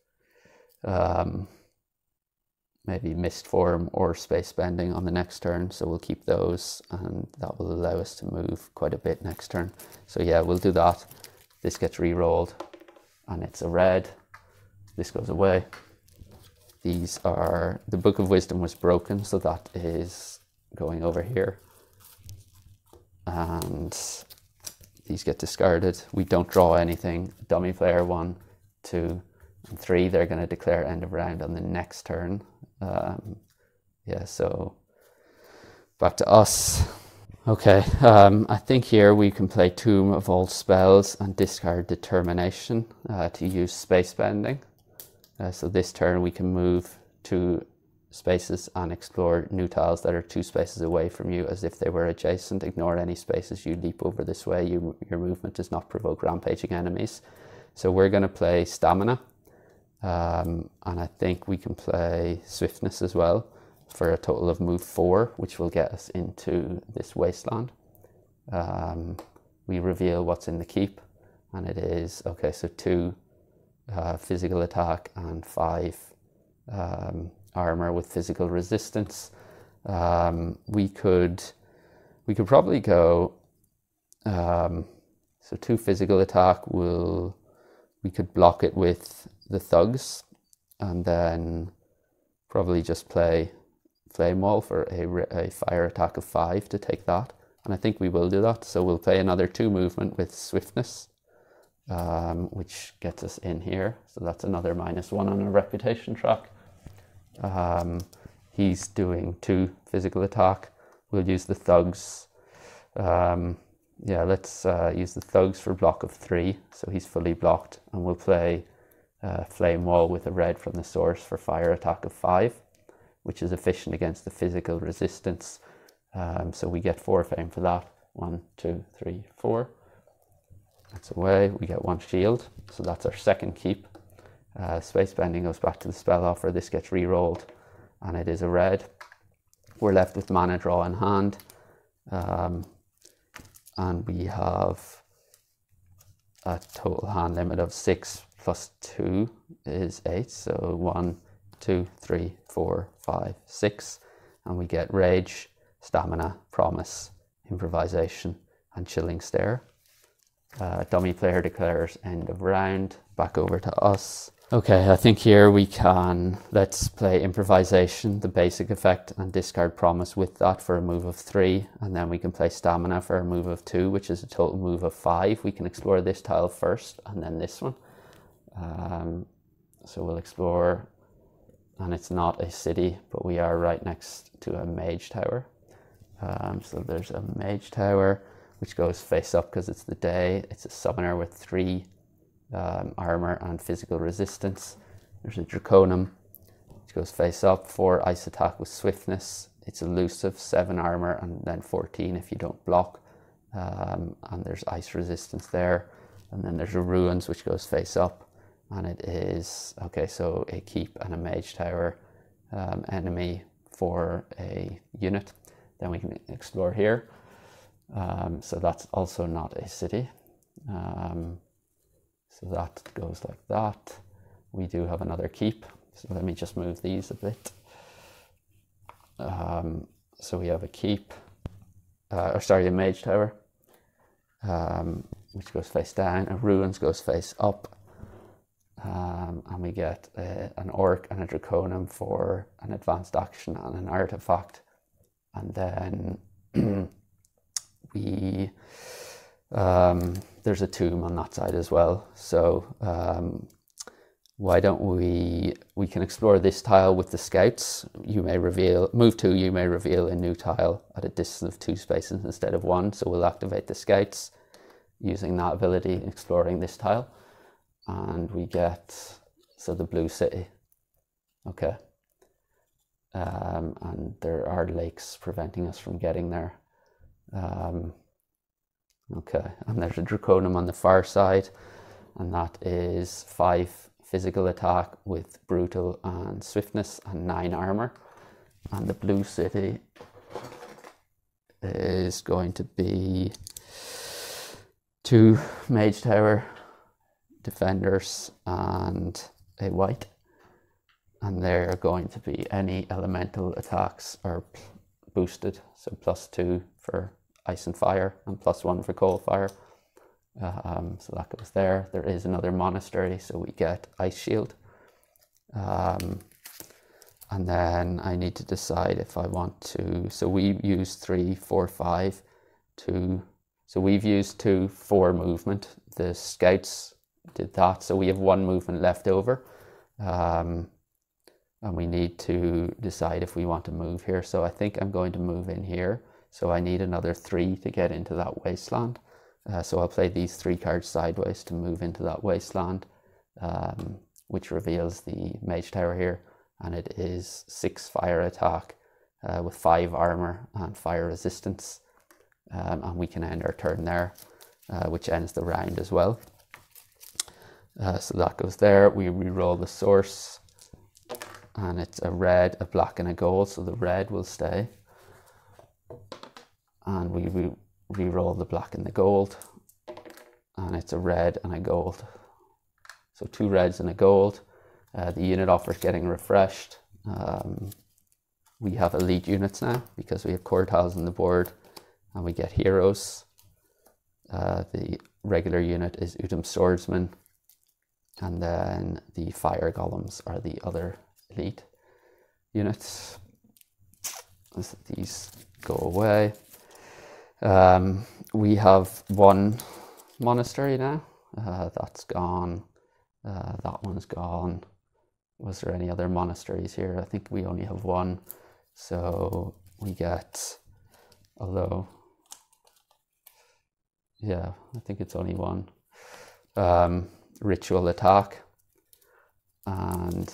maybe Mist Form or Space Bending on the next turn. So we'll keep those, and that will allow us to move quite a bit next turn. So yeah, we'll do that. This gets re-rolled, and it's a red. This goes away. These are, the Book of Wisdom was broken, so that is going over here. And these get discarded. We don't draw anything. Dummy player 1, 2, and 3, they're going to declare end of round on the next turn. Yeah, so back to us. Okay, I think here we can play Tomb of All Spells and discard Determination to use Space Bending. So this turn we can move 2 spaces and explore new tiles that are 2 spaces away from you as if they were adjacent. Ignore any spaces you leap over this way. Your movement does not provoke rampaging enemies. So we're going to play Stamina. And I think we can play Swiftness as well for a total of move 4, which will get us into this wasteland. We reveal what's in the keep, and it is, okay, so 2 physical attack and 5 armor with physical resistance. We could probably go, so 2 physical attack, we could block it with the Thugs, and then probably just play Flame Wall for a fire attack of 5 to take that, and I think we will do that. So we'll play another 2 movement with Swiftness, which gets us in here, so that's another -1 on a reputation track. He's doing 2 physical attack. We'll use the Thugs. Yeah, let's use the Thugs for block of 3, so he's fully blocked, and we'll play Flame Wall with a red from the source for fire attack of 5, which is efficient against the physical resistance. So we get 4 fame for that. 1, 2, 3, 4. That's away. We get 1 shield, so that's our second keep. Space Bending goes back to the spell offer. This gets re-rolled, and it is a red. We're left with mana draw in hand, and we have a total hand limit of 6 plus 2 is 8. So 1, 2, 3, 4, 5, 6. And we get Rage, Stamina, Promise, Improvisation, and Chilling Stare. Dummy player declares end of round. Back over to us. Okay, I think here we can, let's play Improvisation, the basic effect, and discard Promise with that for a move of 3. And then we can play Stamina for a move of 2, which is a total move of 5. We can explore this tile first and then this one. So we'll explore, and it's not a city, but we are right next to a Mage Tower. So there's a Mage Tower, which goes face up because it's the day. It's a summoner with 3 armor and physical resistance. There's a Draconum, which goes face up, 4 ice attack with swiftness. It's elusive, 7 armor, and then 14 if you don't block. And there's ice resistance there. And then there's a Ruins, which goes face up. And it is, okay, so a keep and a Mage Tower enemy for a unit. Then we can explore here. So that's also not a city. So that goes like that. We do have another keep. So let me just move these a bit. So we have a keep, a Mage Tower, which goes face down. A Ruins goes face up. And we get an Orc and a Draconum for an advanced action and an artifact. And then there's a tomb on that side as well. So why don't we can explore this tile with the scouts. You may reveal, move 2, you may reveal a new tile at a distance of 2 spaces instead of 1. So we'll activate the scouts using that ability, exploring this tile. And we get, so the blue city. Okay. And there are lakes preventing us from getting there. Okay, and there's a Draconum on the far side, and that is 5 physical attack with brutal and swiftness and 9 armor. And the blue city is going to be 2 Mage Tower defenders and a white. And they're going to be any elemental attacks are boosted, so plus 2 for ice and fire and plus 1 for cold fire. So that goes there. There is another monastery, so we get ice shield. And then I need to decide if I want to, so we use 3, 4, 5 to, so we've used 2 for movement. The scouts did that, so we have 1 movement left over. And we need to decide if we want to move here. So I think I'm going to move in here. So I need another 3 to get into that wasteland. So I'll play these 3 cards sideways to move into that wasteland, which reveals the Mage Tower here. And it is 6 fire attack with 5 armor and fire resistance. And we can end our turn there, which ends the round as well. So that goes there. We re-roll the source. And it's a red, a black, and a gold. So the red will stay. And we re-roll the black and the gold, and it's a red and a gold. So 2 reds and a gold. The unit offer is getting refreshed. We have elite units now because we have core tiles on the board, and we get heroes. The regular unit is Utum Swordsman, and then the Fire Golems are the other elite units. As these go away. We have 1 monastery now. That's gone. That one's gone. Was there any other monasteries here? I think we only have 1. So we get, although, yeah, I think it's only 1. Ritual attack. And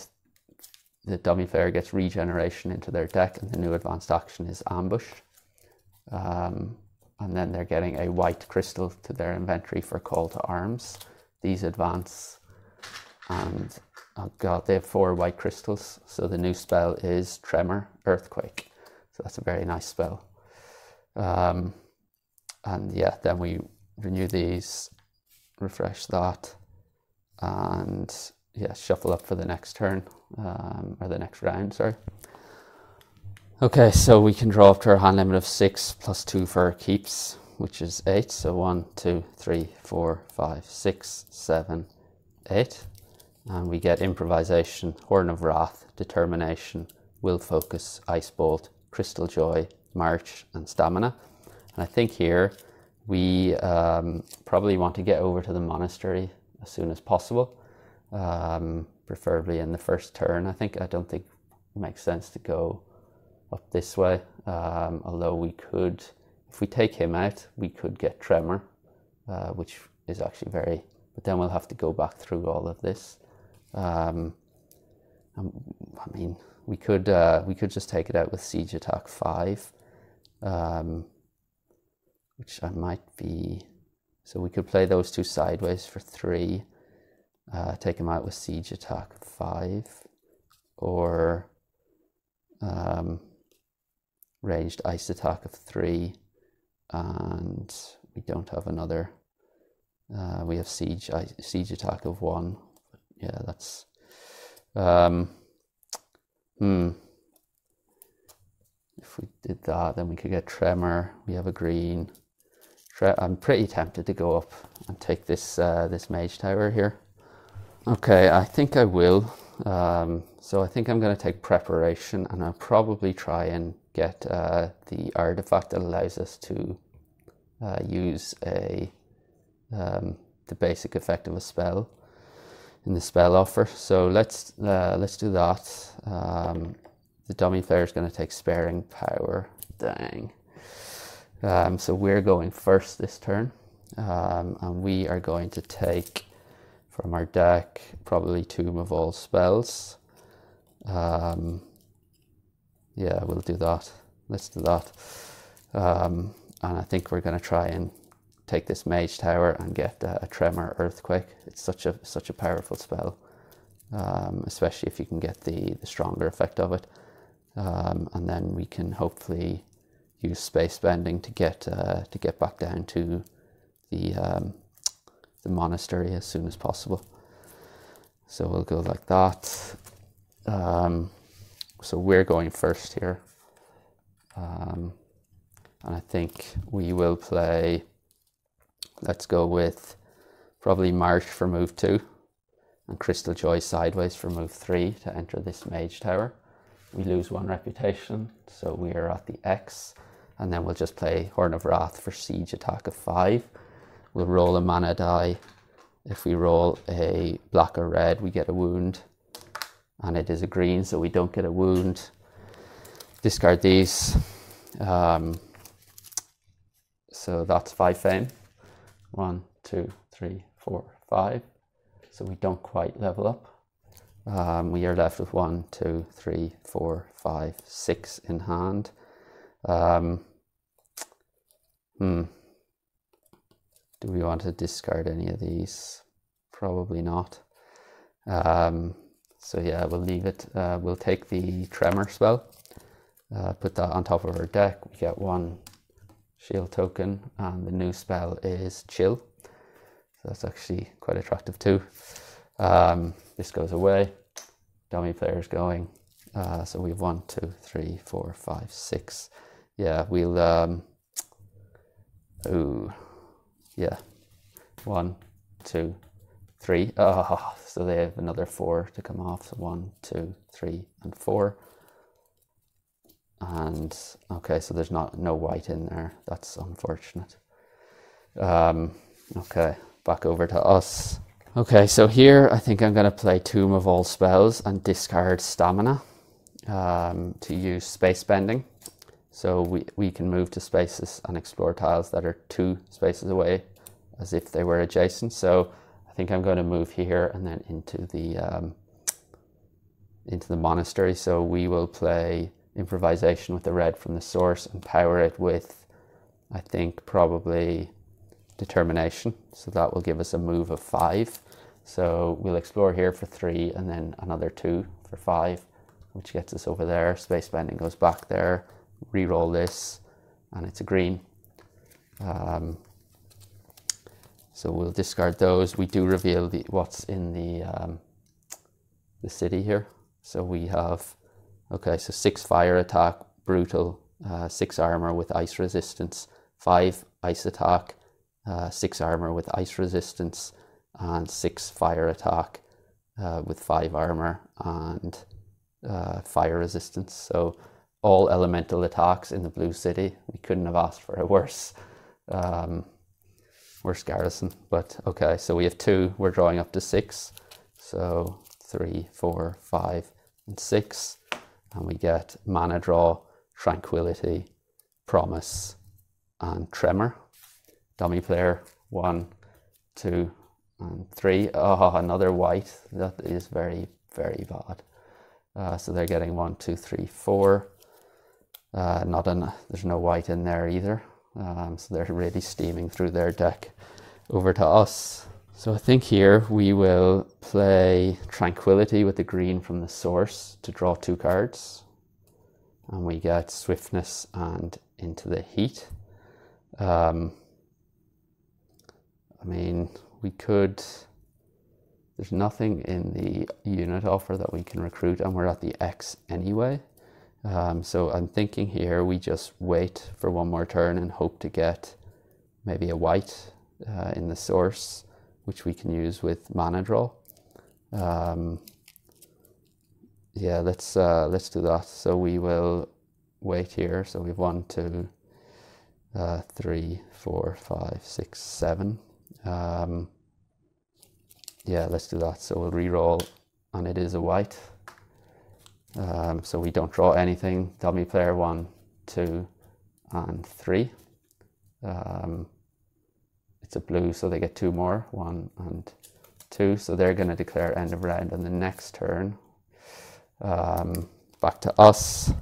the dummy player gets regeneration into their deck, and the new advanced action is ambush. And then they're getting a white crystal to their inventory for call to arms. These advance, and oh god, they have 4 white crystals. So the new spell is Tremor, Earthquake. So that's a very nice spell. And yeah, then we renew these, refresh that, and yeah, shuffle up for the next turn, or the next round, sorry. Okay, so we can draw up to our hand limit of 6 plus 2 for our keeps, which is 8. So 1, 2, 3, 4, 5, 6, 7, 8. And we get Improvisation, Horn of Wrath, Determination, Will Focus, Ice Bolt, Crystal Joy, March, and Stamina. And I think here we probably want to get over to the monastery as soon as possible, preferably in the first turn. I don't think it makes sense to go up this way, although we could, if we take him out, we could get Tremor, which is actually but then we'll have to go back through all of this. I mean, we could just take it out with Siege Attack 5, which I might be, so we could play those two sideways for 3, take him out with Siege Attack 5, or ranged Ice Attack of 3, and we don't have another, we have Siege Attack of 1. Yeah, that's if we did that, then we could get Tremor. We have a green. I'm pretty tempted to go up and take this this Mage Tower here. Okay, I think I will. So I think I'm going to take Preparation, and I'll probably try and get the artifact that allows us to use the basic effect of a spell in the spell offer. So let's do that. The dummy player is going to take Sparing Power. Dang. So we're going first this turn, and we are going to take from our deck probably Tomb of All Spells. Yeah, we'll do that. Let's do that. And I think we're going to try and take this Mage Tower and get a Tremor Earthquake. It's such a powerful spell, especially if you can get the stronger effect of it. And then we can hopefully use space bending to get back down to the monastery as soon as possible. So we'll go like that. So we're going first here, and I think we will play. Let's go with probably March for move 2 and Crystal Joy sideways for move 3 to enter this Mage Tower. We lose 1 reputation, so we are at the X, and then we'll just play Horn of Wrath for Siege Attack of 5. We'll roll a mana die. If we roll a black or red, we get a wound, and it is a green, so we don't get a wound. Discard these. So that's 5 fame. 1, 2, 3, 4, 5. So we don't quite level up. We are left with 1, 2, 3, 4, 5, 6 in hand. Do we want to discard any of these? Probably not. So yeah, we'll leave it. We'll take the Tremor spell, put that on top of our deck. We get 1 shield token, and the new spell is Chill. So that's actually quite attractive too. This goes away. Dummy player's going. So we have 1, 2, 3, 4, 5, 6. Yeah, we'll yeah. 1, 2, 3. Oh, so they have another 4 to come off. So 1, 2, 3, and 4. And okay, so there's no white in there. That's unfortunate. Okay, back over to us. Okay, so here I think I'm going to play Tomb of All Spells and discard Stamina to use space bending. So we can move to spaces and explore tiles that are 2 spaces away as if they were adjacent. So I think I'm going to move here and then into the monastery. So we will play Improvisation with the red from the source and power it with, I think, probably Determination. So that will give us a move of 5. So we'll explore here for 3 and then another 2 for 5, which gets us over there. Space bending goes back there. Reroll this, and it's a green. So we'll discard those. We do reveal what's in the city here. So we have, okay, so 6 fire attack, brutal, 6 armor with ice resistance, 5 ice attack, 6 armor with ice resistance, and 6 fire attack with 5 armor and fire resistance. So all elemental attacks in the blue city. We couldn't have asked for a worse garrison. But okay, so we have 2. We're drawing up to 6. So 3, 4, 5, and 6, and we get mana draw, tranquility, promise, and tremor. Dummy player 1, 2, and 3. Oh, another white. That is very, very bad. So they're getting 1, 2, 3, 4. There's no white in there either. So they're really steaming through their deck over to us. So I think here we will play Tranquility with the green from the source to draw 2 cards. And we get Swiftness and Into the Heat. I mean, we could... There's nothing in the unit offer that we can recruit, and we're at the X anyway. So I'm thinking here we just wait for 1 more turn and hope to get maybe a white in the source, which we can use with mana draw. Yeah, let's do that. So we will wait here. So we have 1, 2, 3, 4, 5, 6, 7. Yeah, let's do that. So we'll re-roll, and it is a white. So we don't draw anything. Dummy player 1, 2, and 3. It's a blue, so they get 2 more, 1 and 2. So they're going to declare end of round on the next turn. Back to us.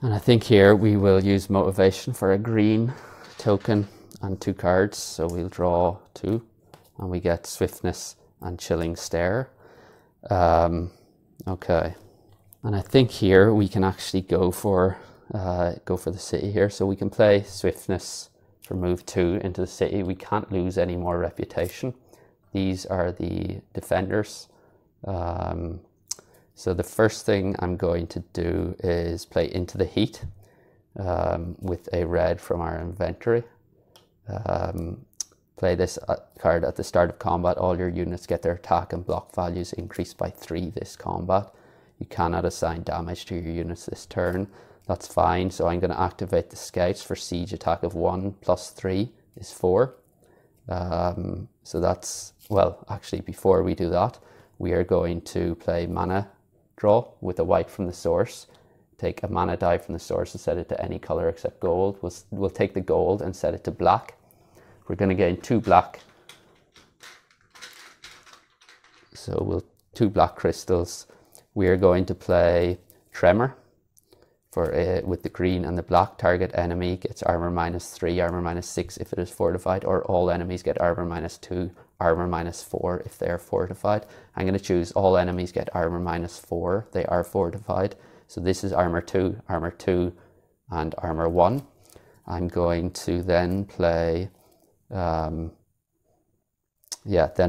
And I think here we will use motivation for a green token and 2 cards. So we'll draw 2, and we get Swiftness and Chilling Stare. Okay. And I think here we can actually go for the city here. So we can play Swiftness for move 2 into the city. We can't lose any more reputation. These are the defenders. So the first thing I'm going to do is play Into the Heat with a red from our inventory. Play this card at the start of combat. All your units get their attack and block values increased by 3 this combat. You cannot assign damage to your units this turn. That's fine. So I'm going to activate the scouts for siege attack of 1 plus 3 is 4. So that's, well, actually before we do that, we are going to play mana draw with a white from the source. Take a mana die from the source and set it to any color except gold. We'll take the gold and set it to black. We're going to gain 2 black. So we'll 2 black crystals. We are going to play Tremor for with the green and the black. Target enemy gets armor -3, armor -6 if it is fortified, or all enemies get armor -2, armor -4 if they are fortified. I'm going to choose all enemies get armor -4. They are fortified. So this is armor 2, and armor 1. I'm going to then play, then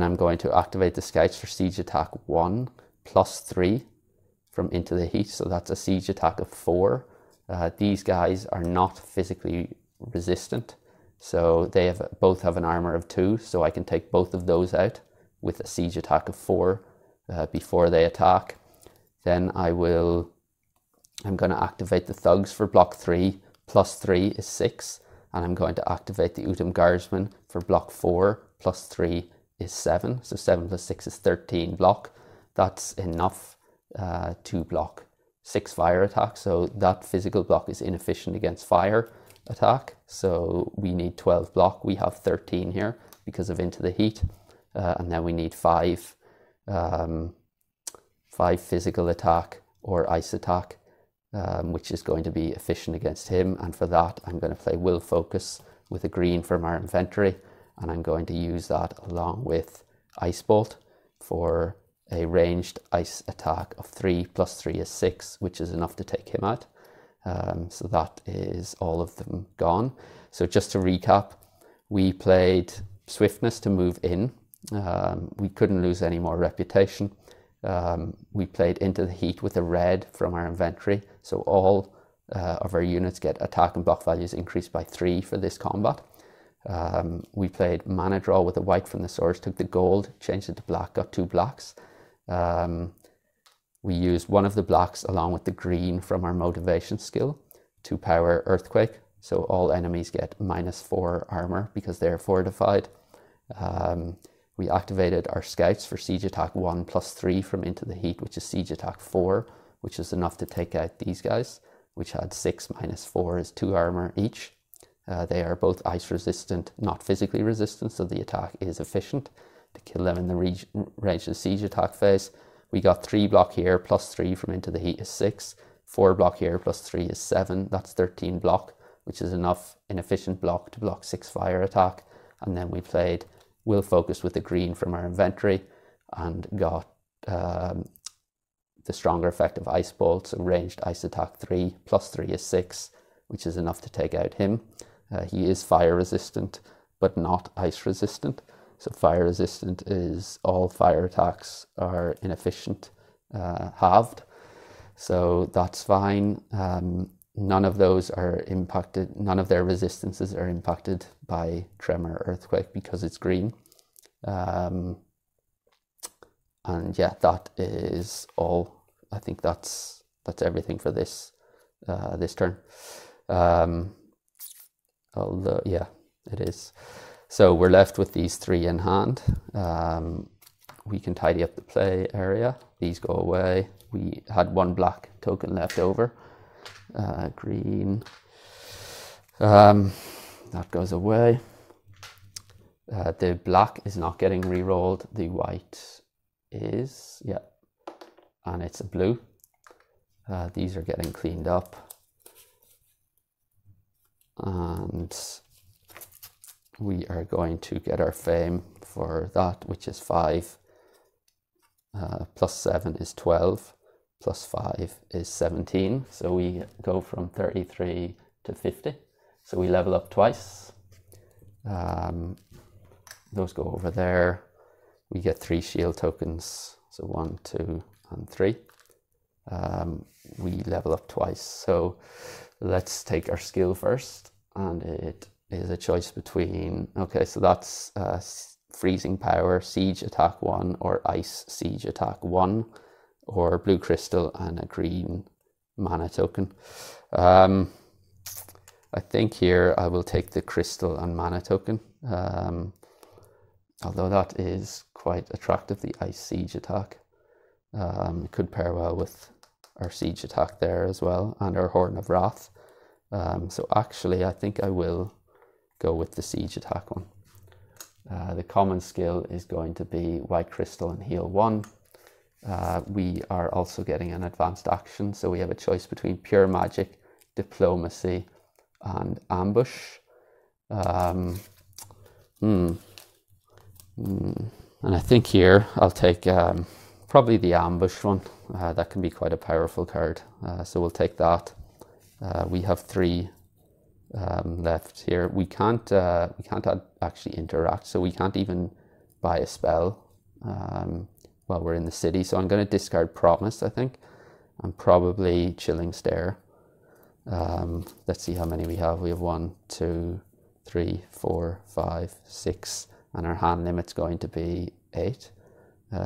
I'm going to activate the scouts for siege attack 1 plus 3 from Into the Heat. So that's a siege attack of 4. These guys are not physically resistant. So they both have an armor of 2. So I can take both of those out with a siege attack of 4 before they attack. Then I'm going to activate the thugs for block 3. Plus 3 is 6. And I'm going to activate the Utem Guardsmen for block 4. Plus 3 is 7. So 7 plus 6 is 13 block. That's enough to block 6 fire attacks. So that physical block is inefficient against fire attack. So we need 12 block. We have 13 here because of Into the Heat. And then we need 5 physical attack or ice attack, which is going to be efficient against him. And for that, I'm going to play Will Focus with a green from our inventory. And I'm going to use that along with Ice Bolt for a ranged ice attack of 3 plus 3 is 6, which is enough to take him out. So that is all of them gone. So just to recap, we played swiftness to move in. We couldn't lose any more reputation. We played into the heat with a red from our inventory, so all of our units get attack and block values increased by 3 for this combat. We played mana draw with a white from the source, took the gold, changed it to black, got 2 blacks. We used one of the blacks along with the green from our motivation skill to power Earthquake, so all enemies get -4 armor because they're fortified. We activated our scouts for siege attack 1 +3 from Into the Heat, which is siege attack 4, which is enough to take out these guys, which had 6 -4 is 2 armor each. They are both ice resistant, not physically resistant, so the attack is efficient to kill them in the range of the siege attack phase. We got 3 block here, +3 from Into the Heat is 6. 4 block here, +3 is 7. That's 13 block, which is enough inefficient block to block 6 fire attack. And then we played Will Focus with the green from our inventory and got the stronger effect of Ice Bolt, so ranged ice attack 3, +3 is 6, which is enough to take out him. He is fire resistant, but not ice resistant. So fire resistant is all fire attacks are inefficient, halved. So that's fine. None of those are impacted, none of their resistances are impacted by Tremor Earthquake because it's green. And yeah, that is all. I think that's everything for this this turn. Although, yeah, it is. So we're left with these 3 in hand. We can tidy up the play area. These go away. We had 1 black token left over. Green. That goes away. The black is not getting re-rolled. The white is, yeah. And it's a blue. These are getting cleaned up. And we are going to get our fame for that, which is 5. +7 is 12. +5 is 17. So we go from 33 to 50. So we level up twice. Those go over there. We get 3 shield tokens. So 1, 2, and 3. We level up twice. So let's take our skill first. And it is a choice between, okay, so that's freezing power, siege attack 1, or ice siege attack 1, or blue crystal and a green mana token. I think here I will take the crystal and mana token, although that is quite attractive, the ice siege attack. It could pair well with our siege attack there as well, and our Horn of Wrath. So actually I think I will go with the siege attack one. The common skill is going to be white crystal and heal 1. We are also getting an advanced action, so we have a choice between pure magic, diplomacy, and ambush. And I think here I'll take probably the ambush one. That can be quite a powerful card, so we'll take that. We have 3 left here. We can't actually interact, so we can't even buy a spell while we're in the city. So I'm going to discard Promise, I think, and probably Chilling Stare. Let's see how many we have. We have 1, 2, 3, 4, 5, 6, and our hand limit's going to be 8.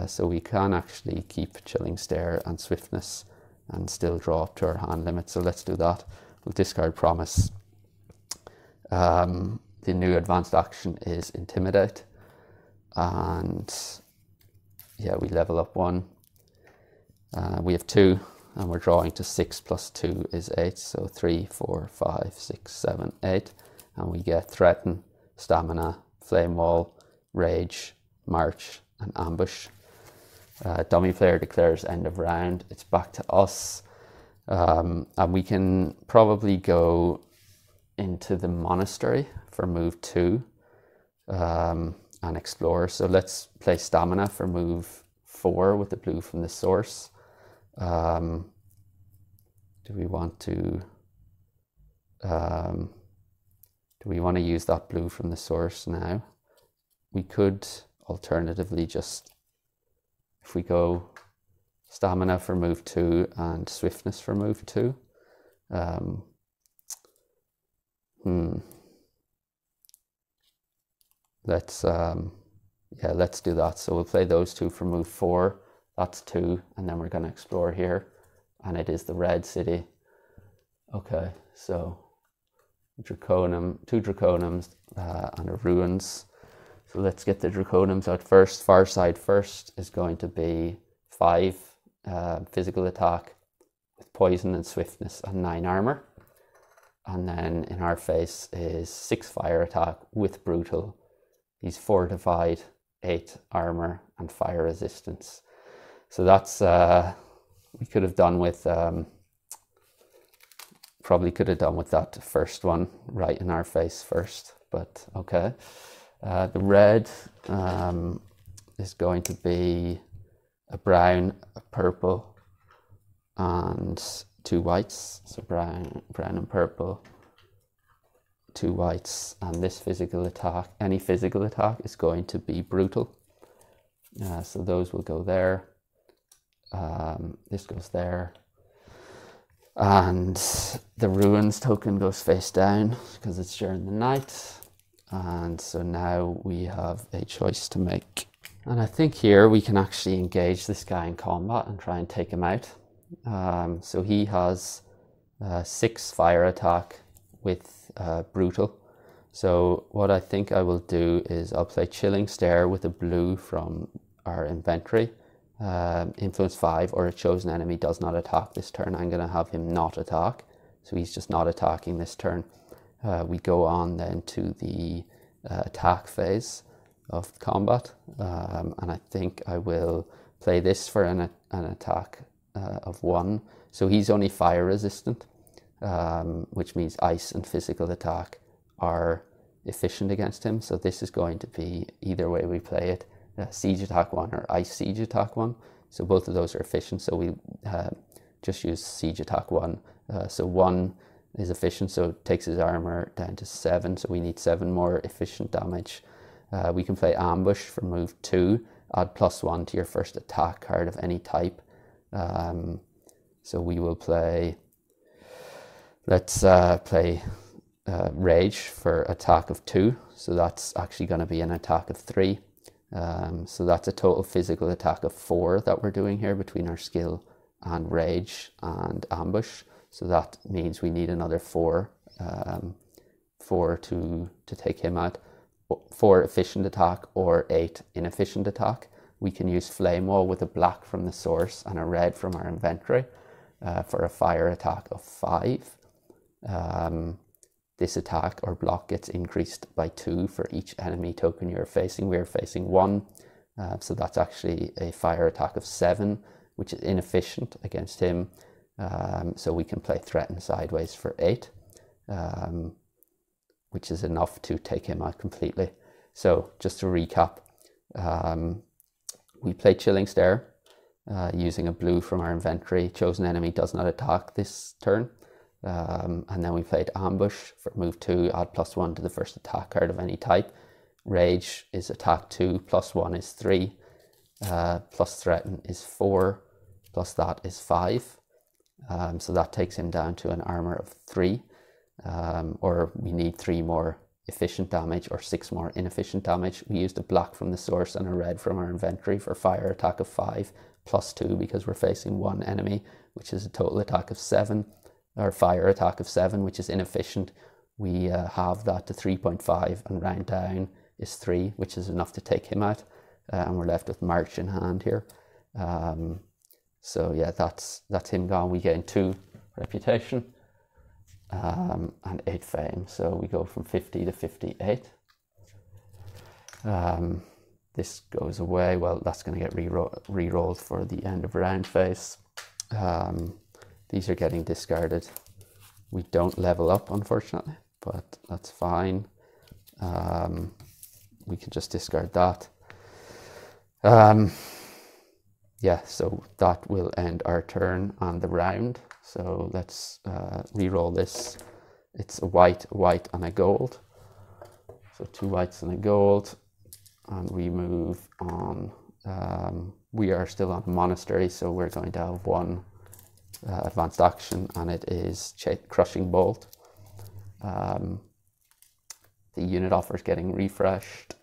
So we can actually keep Chilling Stare and Swiftness and still draw up to our hand limit. So let's do that. We'll discard Promise. The new advanced action is Intimidate. And yeah, we level up 1. We have 2, and we're drawing to 6 + 2 is 8. So 3, 4, 5, 6, 7, 8. And we get Threaten, Stamina, Flame Wall, Rage, March, and Ambush. Dummy player declares end of round. It's back to us. And we can probably go into the monastery for move 2 and explore. So let's play Stamina for move 4 with the blue from the source. Do we want to use that blue from the source now? we could alternatively just, if we go stamina for move 2 and swiftness for move 2, let's do that. So we'll play those 2 for move 4. That's 2, and then we're going to explore here, and it is the red city. Okay, so Draconum, 2 Draconums and a Ruins. So let's get the Draconums out first. Far side first is going to be 5 physical attack with poison and swiftness and 9 armor. And then in our face is 6 fire attack with brutal. He's fortified, 8 armor and fire resistance. So that's, we could have done with, probably could have done with that first one right in our face first, but okay. The red is going to be a brown, a purple, and 2 whites. So brown and purple, 2 whites, and this physical attack, any physical attack is going to be brutal. So those will go there. This goes there. And the Ruins token goes face down because it's during the night. And so now we have a choice to make. And I think here we can actually engage this guy in combat and try and take him out. So he has 6 fire attack with brutal. So what I think I will do is I'll play Chilling Stare with a blue from our inventory. Influence 5, or a chosen enemy does not attack this turn. I'm going to have him not attack. So he's just not attacking this turn. We go on then to the attack phase of combat, and I think I will play this for an attack of 1. So he's only fire resistant, which means ice and physical attack are efficient against him. So this is going to be, either way we play it, siege attack 1 or ice siege attack 1. So both of those are efficient, so we just use siege attack 1. So 1 is efficient, so it takes his armor down to 7, so we need 7 more efficient damage. We can play ambush for move 2, add +1 to your first attack card of any type. So we will play, let's play rage for attack of 2, so that's actually going to be an attack of 3. So that's a total physical attack of 4 that we're doing here between our skill and rage and ambush. So that means we need another 4 to take him out. 4 efficient attack or 8 inefficient attack. We can use Flame Wall with a black from the source and a red from our inventory for a fire attack of 5. This attack or block gets increased by 2 for each enemy token you're facing. We're facing 1, so that's actually a fire attack of 7, which is inefficient against him. So we can play Threaten Sideways for 8, which is enough to take him out completely. So just to recap, we play Chilling Stare using a blue from our inventory. Chosen enemy does not attack this turn. And then we played ambush for move 2, add +1 to the first attack card of any type. Rage is attack 2, +1 is 3, plus threaten is 4, plus that is 5. So that takes him down to an armor of 3, or we need 3 more efficient damage or 6 more inefficient damage. We used a black from the source and a red from our inventory for fire attack of 5, +2 because we're facing 1 enemy, which is a total attack of 7. Our fire attack of 7, which is inefficient. We have that to 3.5, and round down is 3, which is enough to take him out. And we're left with March in hand here. So yeah, that's him gone. We gain 2 reputation and 8 fame. So we go from 50 to 58. This goes away. Well, that's going to get re-rolled for the end of round phase. These are getting discarded. We don't level up, unfortunately, but that's fine. We can just discard that. Yeah, so that will end our turn on the round. So let's re-roll this. It's a white, and a gold. So 2 whites and a gold. and we move on. We are still on Monastery, so we're going to have one advanced action, and it is Crushing Bolt. The unit offer is getting refreshed,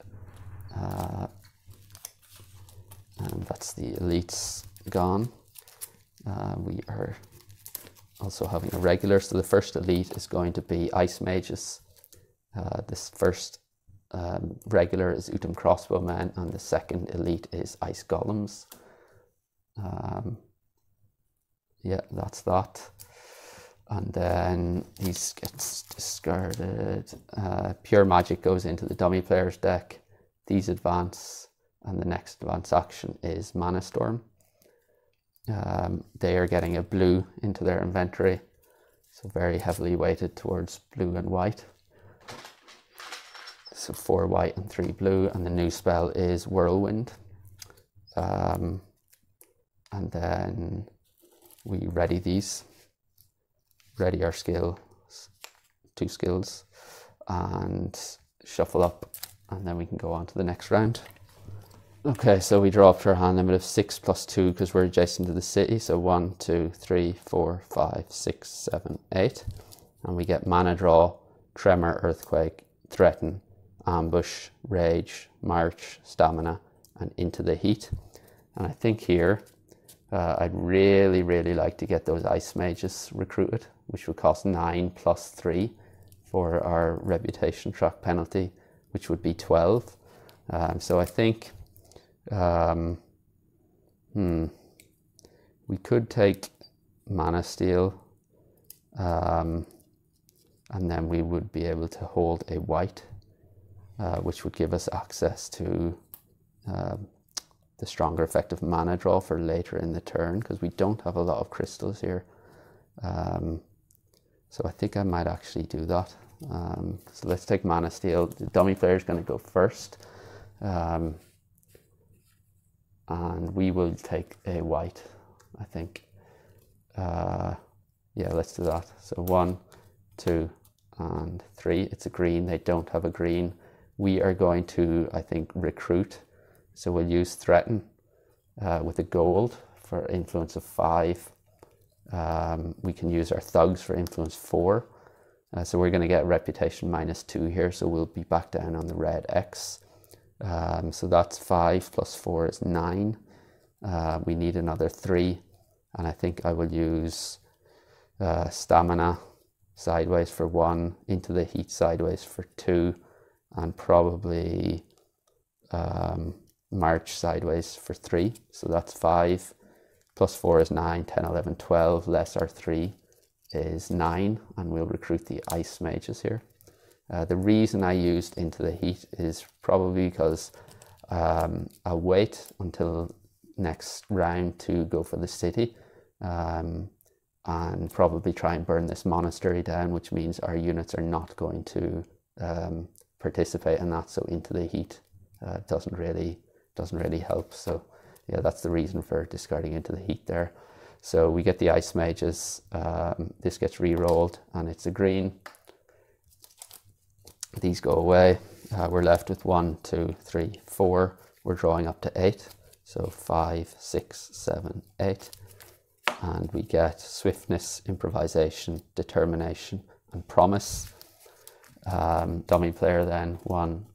and that's the elites gone. We are also having a regular, so the first elite is going to be Ice Mages. This first regular is Utum Crossbowmen, and the second elite is Ice Golems. Yeah, that's that. And then these gets discarded. Pure Magic goes into the dummy player's deck. These advance, and the next advance action is Mana Storm. They are getting a blue into their inventory, so very heavily weighted towards blue and white. So 4 white and 3 blue, and the new spell is Whirlwind. And then we ready these. Ready our skills, 2 skills, and shuffle up, and then we can go on to the next round. Okay, so we draw up to our hand limit of 6 plus 2 because we're adjacent to the city. So 1, 2, 3, 4, 5, 6, 7, 8. And we get mana draw, Tremor, Earthquake, Threaten, Ambush, Rage, March, Stamina, and Into the Heat. And I think here I'd really like to get those Ice Mages recruited, which would cost 9 plus 3 for our reputation track penalty, which would be 12. So I think we could take Mana Steal, and then we would be able to hold a white, which would give us access to the stronger effect of mana draw for later in the turn, because we don't have a lot of crystals here. So I think I might actually do that. So let's take Mana Steal. The dummy player is going to go first. And we will take a white, I think. Yeah, let's do that. So 1, 2, and 3. It's a green. They don't have a green. We are going to, I think, recruit. So we'll use Threaten with a gold for influence of 5. We can use our thugs for influence 4. So we're going to get reputation -2 here. So we'll be back down on the red X. So that's 5 plus 4 is 9. We need another 3. And I think I will use Stamina sideways for 1, Into the Heat sideways for 2, and probably March sideways for 3. So that's 5 plus 4 is 9, 10, 11, 12, less our 3 is 9, and we'll recruit the Ice Mages here. The reason I used Into the Heat is probably because I'll wait until next round to go for the city, and probably try and burn this monastery down, which means our units are not going to participate in that. So Into the Heat doesn't really help. So yeah, that's the reason for discarding Into the Heat there. So we get the Ice Mages. This gets re-rolled, and it's a green. These go away. We're left with 1, 2, 3, 4. We're drawing up to 8. So 5, 6, 7, 8. And we get Swiftness, Improvisation, Determination, and Promise. Dummy player then 1,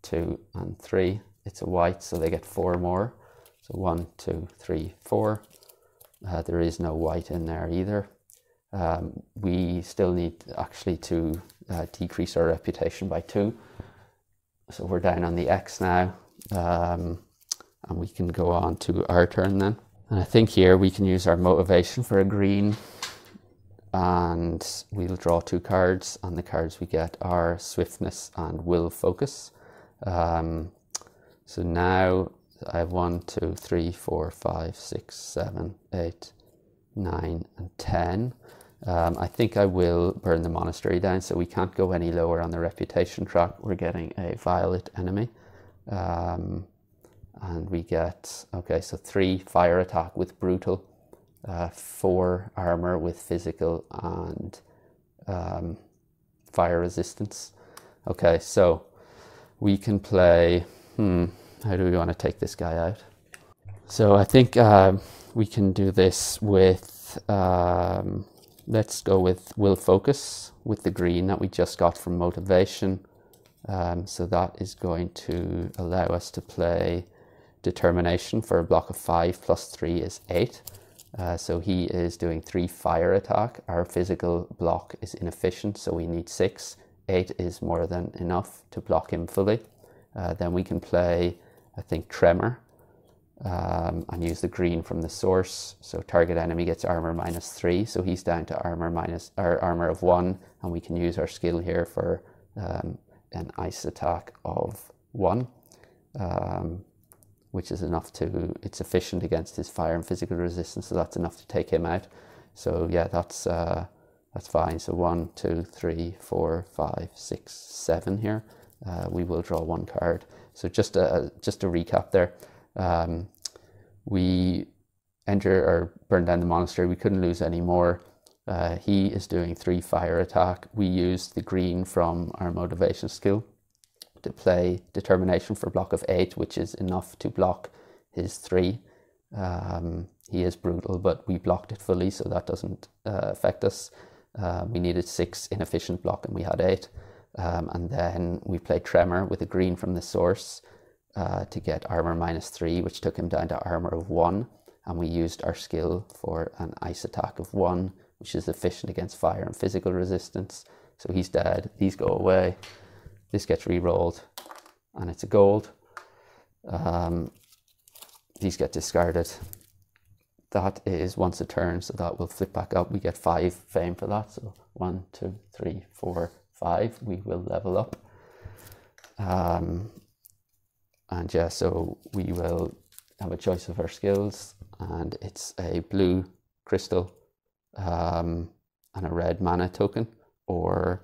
2, and 3. It's a white, so they get 4 more. So 1, 2, 3, 4. There is no white in there either. We still need actually to decrease our reputation by 2. So we're down on the X now, and we can go on to our turn then. And I think here we can use our motivation for a green, and we'll draw 2 cards, and the cards we get are Swiftness and Will Focus. So now I have 1, 2, 3, 4, 5, 6, 7, 8, 9, and 10. I think I will burn the monastery down, so we can't go any lower on the reputation track. We're getting a violet enemy. And we get, okay, so 3 fire attack with brutal, 4 armor with physical and fire resistance. Okay, so we can play, how do we want to take this guy out? So I think we can do this with, let's go with Will Focus with the green that we just got from Motivation. So that is going to allow us to play Determination for a block of 5 plus 3 is 8. So he is doing 3 fire attack. Our physical block is inefficient, so we need 6. 8 is more than enough to block him fully. Then we can play, I think, Tremor, and use the green from the source. So target enemy gets armor -3, so he's down to armor of 1, and we can use our skill here for an ice attack of 1. Which is enough to, it's efficient against his fire and physical resistance, so that's enough to take him out. So yeah, that's fine. So 1, 2, 3, 4, 5, 6, 7 here. We will draw 1 card. So just to recap there, we enter or burn down the monastery. We couldn't lose any more. He is doing 3 fire attack. We used the green from our motivation skill to play Determination for a block of 8, which is enough to block his 3. He is brutal, but we blocked it fully, so that doesn't affect us. We needed 6 inefficient block, and we had 8. And then we played Tremor with a green from the source to get armor -3, which took him down to armor of 1. And we used our skill for an ice attack of 1, which is efficient against fire and physical resistance. So he's dead. These go away. This gets re-rolled, and it's a gold. These get discarded. That is once a turn, so that will flip back up. We get 5 fame for that. So 1, 2, 3, 4, 5. We will level up. And yeah, so we will have a choice of our skills, and it's a blue crystal and a red mana token, or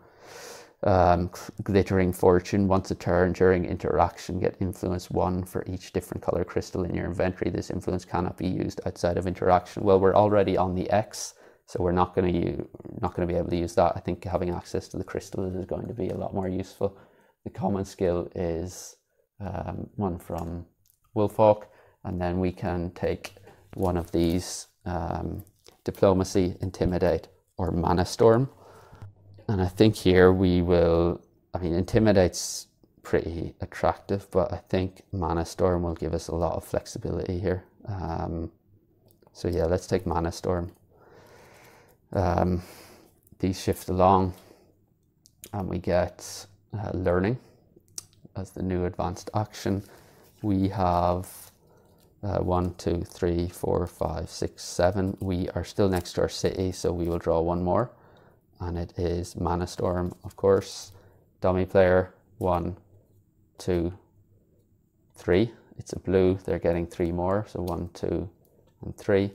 Glittering Fortune. Once a turn during interaction, get influence 1 for each different color crystal in your inventory. This influence cannot be used outside of interaction. Well, we're already on the X, so we're not going to be able to use that. I think having access to the crystals is going to be a lot more useful. The common skill is one from Wolfhawk, and then we can take one of these, Diplomacy, Intimidate, or Mana Storm. And I think here we will, I mean, Intimidate's pretty attractive, but I think Mana Storm will give us a lot of flexibility here. So yeah, let's take Mana Storm. These shift along, and we get Learning as the new advanced action. We have 1, 2, 3, 4, 5, 6, 7. We are still next to our city, so we will draw 1 more. And it is Mana Storm, of course. Dummy player, 1, 2, 3. It's a blue, they're getting 3 more, so 1, 2, and 3.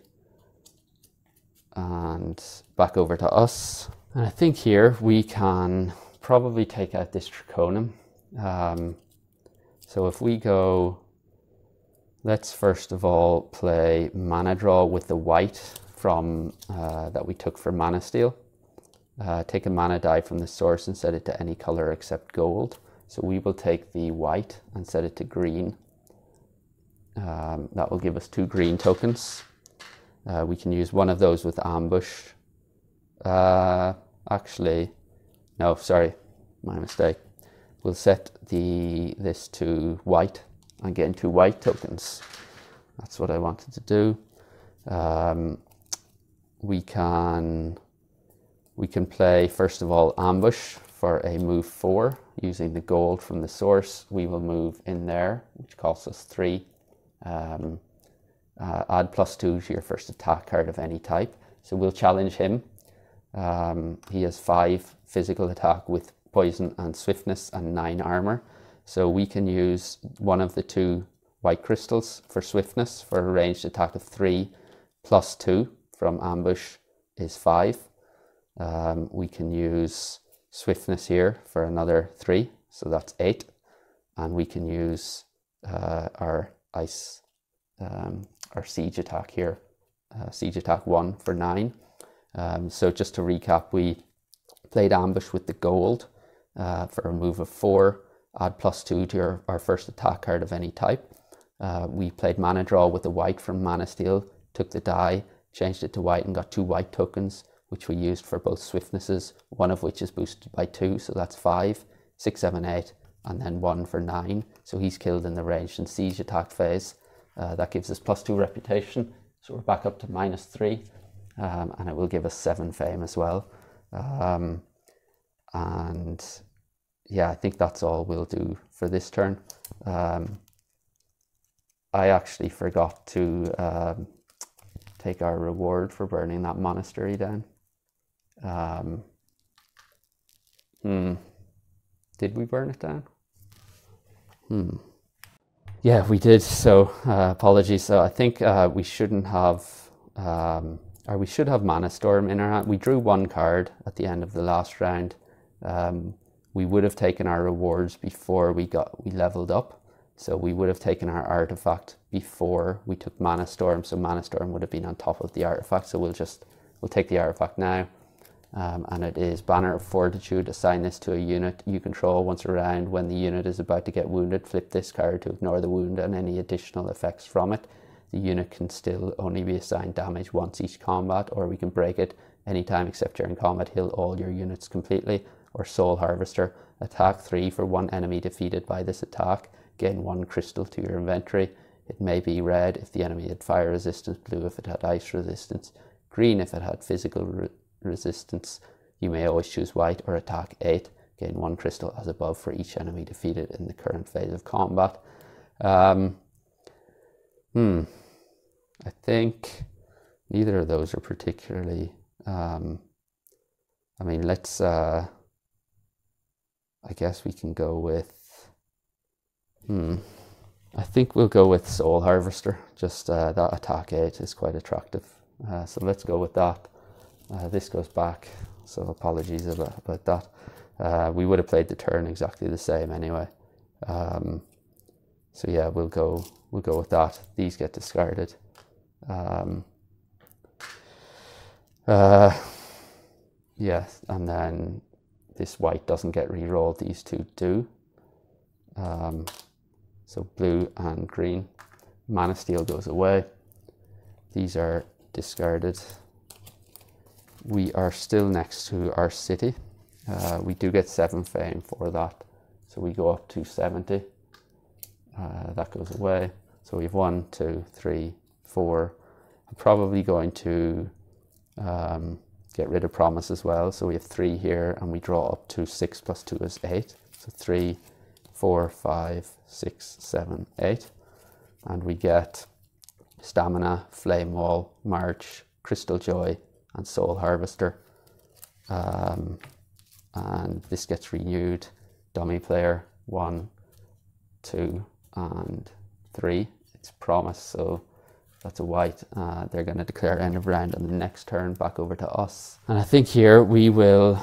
And back over to us. And I think here we can probably take out this Draconium. So if we go, let's first of all play Mana Draw with the white from that we took for Mana Steal. Take a mana die from the source and set it to any color except gold. So we will take the white and set it to green. That will give us 2 green tokens. We can use one of those with Ambush. Actually, no, sorry, my mistake. We'll set this to white and gain 2 white tokens. That's what I wanted to do. We can play, first of all, Ambush for a move 4 using the gold from the source. We will move in there, which costs us 3. Add +2 to your first attack card of any type. So we'll challenge him. He has 5 physical attack with poison and swiftness and 9 armor. So we can use one of the 2 white crystals for swiftness for a ranged attack of 3, +2 from Ambush is 5. We can use swiftness here for another 3, so that's 8. And we can use our ice, our siege attack here, siege attack 1 for 9. So just to recap, we played Ambush with the gold for a move of 4. add +2 to our first attack card of any type. We played Mana Draw with the white from Mana Steel, took the die, changed it to white and got 2 white tokens, which we used for both swiftnesses, one of which is boosted by 2, so that's 5, 6, 7, 8, and then 1 for 9. So he's killed in the ranged and siege attack phase. That gives us +2 reputation, so we're back up to -3, and it will give us 7 fame as well. And yeah, I think that's all we'll do for this turn. I actually forgot to take our reward for burning that monastery down. Did we burn it down? Yeah, we did. So apologies. So I think we shouldn't have, or we should have Mana Storm in our hand. We drew 1 card at the end of the last round. We would have taken our rewards before we leveled up. So we would have taken our artifact before we took Mana Storm. So Mana Storm would have been on top of the artifact. So we'll take the artifact now. And it is Banner of Fortitude. Assign this to a unit you control once around. When the unit is about to get wounded, flip this card to ignore the wound and any additional effects from it. The unit can still only be assigned damage once each combat, or we can break it anytime except during combat. Heal all your units completely. Or Soul Harvester. Attack 3 for 1 enemy defeated by this attack. Gain 1 crystal to your inventory. It may be red if the enemy had fire resistance, blue if it had ice resistance, green if it had physical resistance. You may always choose white, or attack 8. Gain 1 crystal as above for each enemy defeated in the current phase of combat. I think neither of those are particularly... I mean, let's... I guess we can go with... I think we'll go with Soul Harvester. Just that attack 8 is quite attractive. So let's go with that. This goes back, so apologies about that. We would have played the turn exactly the same anyway. So yeah, we'll go with that. These get discarded. Yes, and then this white doesn't get re-rolled, these two do. So blue and green. Mana Steel goes away. These are discarded. We are still next to our city. We do get 7 fame for that. So we go up to 70. That goes away. So we have 1, 2, 3, 4. I'm probably going to get rid of Promise as well. So we have 3 here, and we draw up to 6 + 2 is 8. So 3, 4, 5, 6, 7, 8. And we get Stamina, Flame Wall, March, Crystal Joy, and Soul Harvester. And this gets renewed. Dummy player 1, 2, and 3. It's Promise, so that's a white. They're going to declare end of round on the next turn, back over to us. And I think here we will,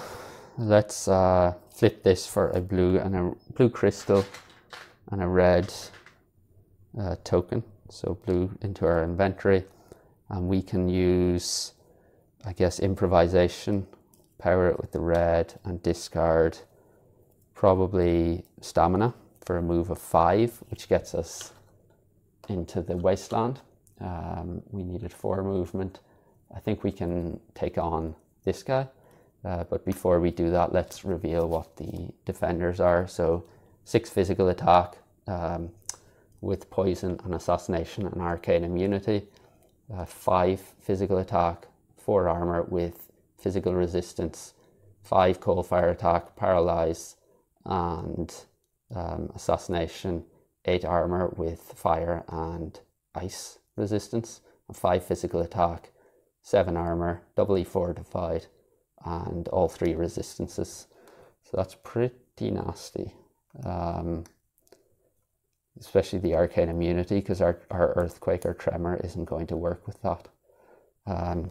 let's flip this for a blue and a blue crystal and a red token. So blue into our inventory, and we can use, I guess, improvisation, power it with the red, and discard probably Stamina for a move of 5, which gets us into the wasteland. We needed 4 movement. I think we can take on this guy, but before we do that, let's reveal what the defenders are. So 6 physical attack with poison and assassination and arcane immunity, 5 physical attack, 4 armor with physical resistance, 5 cold fire attack, paralyze, and assassination, 8 armor with fire and ice resistance, and 5 physical attack, 7 armor, doubly fortified, and all 3 resistances. So that's pretty nasty, especially the arcane immunity, because our earthquake or tremor isn't going to work with that.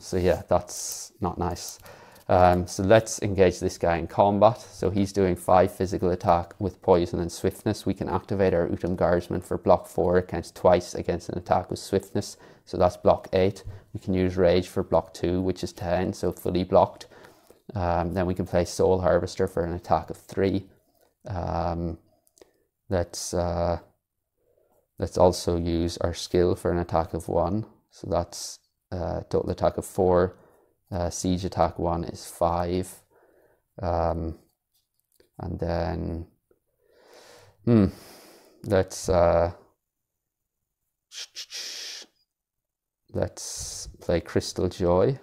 So yeah, that's not nice. So let's engage this guy in combat. So he's doing 5 physical attack with poison and swiftness. We can activate our Utum Guardsman for block 4. It counts twice against an attack with swiftness. So that's block 8. We can use Rage for block 2, which is 10, so fully blocked. Then we can play Soul Harvester for an attack of 3. let's also use our skill for an attack of 1. So that's total attack of 4. Siege attack 1 is 5. And then let's play Crystal Joy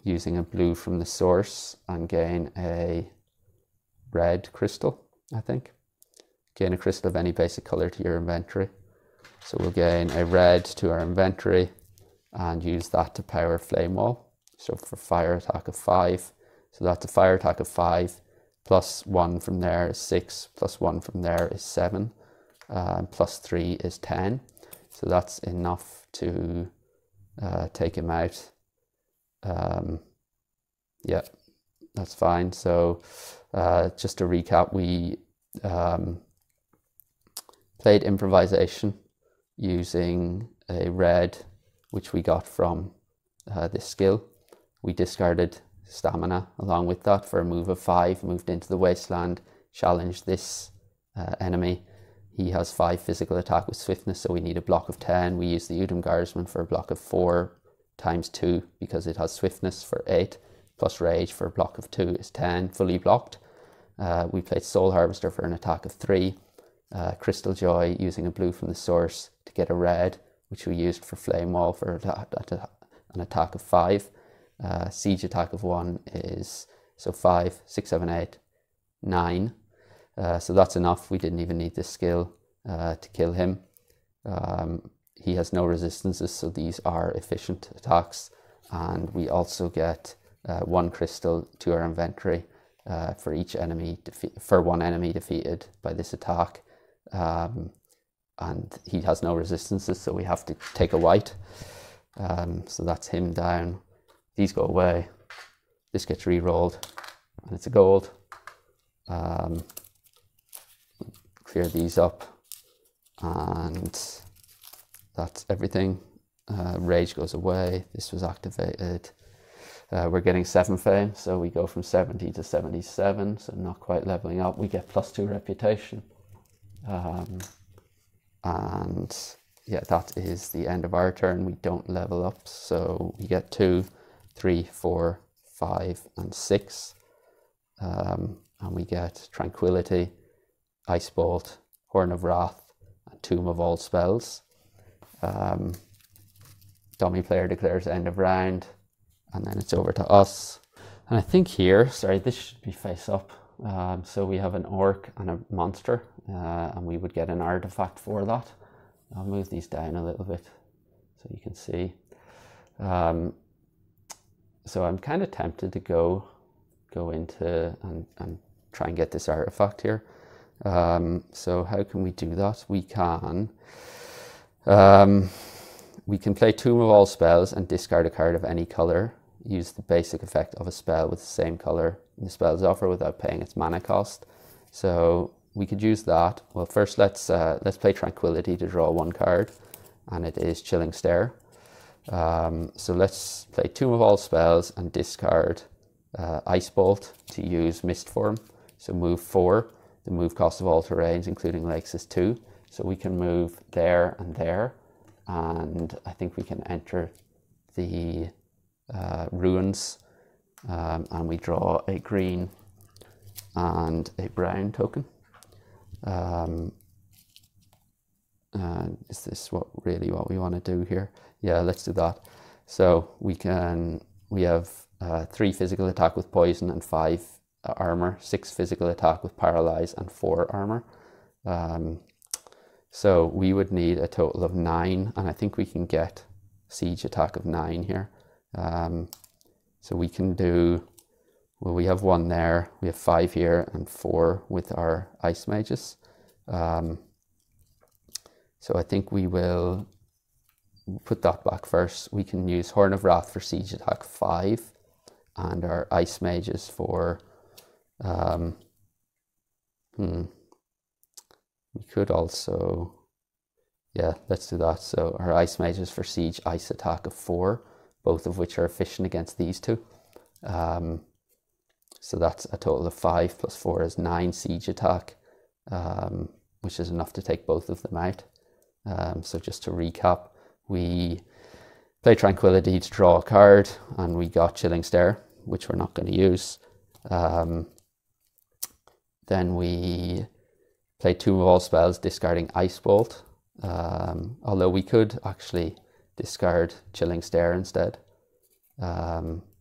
using a blue from the source and gain a red crystal, I think. Gain a crystal of any basic color to your inventory. So we'll gain a red to our inventory and use that to power Flame Wall. So for fire attack of 5. So that's a fire attack of 5. Plus 1 from there is 6. Plus 1 from there is 7. And plus 3 is 10. So that's enough to take him out. Yeah, that's fine. So just to recap, we played improvisation using a red, which we got from this skill. We discarded stamina along with that for a move of 5, moved into the wasteland, challenged this enemy. He has 5 physical attack with swiftness, so we need a block of 10. We use the Udum Guardsman for a block of 4 times 2 because it has swiftness for 8, plus rage for a block of 2 is 10, fully blocked. We played Soul Harvester for an attack of 3. Crystal Joy using a blue from the source to get a red, which we used for Flame Wall for an attack of 5. Siege attack of 1 is, so 5, 6, 7, 8, 9. So that's enough. We didn't even need this skill to kill him. He has no resistances, so these are efficient attacks. And we also get 1 crystal to our inventory for each enemy for 1 enemy defeated by this attack. And he has no resistances, so we have to take a white. So that's him down. These go away. This gets re-rolled, and it's a gold. Clear these up, and that's everything. Rage goes away. This was activated. We're getting 7 fame, so we go from 70 to 77, so not quite leveling up. We get +2 reputation. And yeah, that is the end of our turn. We don't level up, so we get 2, 3, 4, 5, and 6. And we get Tranquility, Ice Bolt, Horn of Wrath, and Tomb of All Spells. Dummy player declares end of round, and then it's over to us. And I think here, sorry, this should be face up. So we have an orc and a monster, and we would get an artifact for that. I'll move these down a little bit so you can see. So I'm kind of tempted to go into and try and get this artifact here. So how can we do that? We can play Tomb of All Spells and discard a card of any color. Use the basic effect of a spell with the same color in the spell's offer without paying its mana cost. So we could use that. Well, first let's play Tranquility to draw 1 card, and it is Chilling Stare. So let's play Tomb of All Spells and discard Ice Bolt to use Mist Form. So move 4. The move cost of all terrains, including lakes, is 2. So we can move there and there. And I think we can enter the ruins. And we draw a green and a brown token. Is this really what we want to do here? Yeah, let's do that. So we have 3 physical attack with poison and 5 armor, 6 physical attack with paralyze and 4 armor. So we would need a total of 9, and I think we can get siege attack of 9 here. So we can do, well, we have 1 there, we have 5 here and 4 with our ice mages. So I think we will put that back first. We can use Horn of Wrath for siege attack 5 and our ice mages for we could also, yeah, let's do that. So our ice mages for siege ice attack of 4, both of which are efficient against these 2. So that's a total of 5 plus 4 is 9 siege attack. which is enough to take both of them out. So just to recap, we play Tranquility to draw a card, and we got Chilling Stare, which we're not going to use. Then we play 2 wall spells, discarding Ice Bolt, although we could actually discard Chilling Stare instead,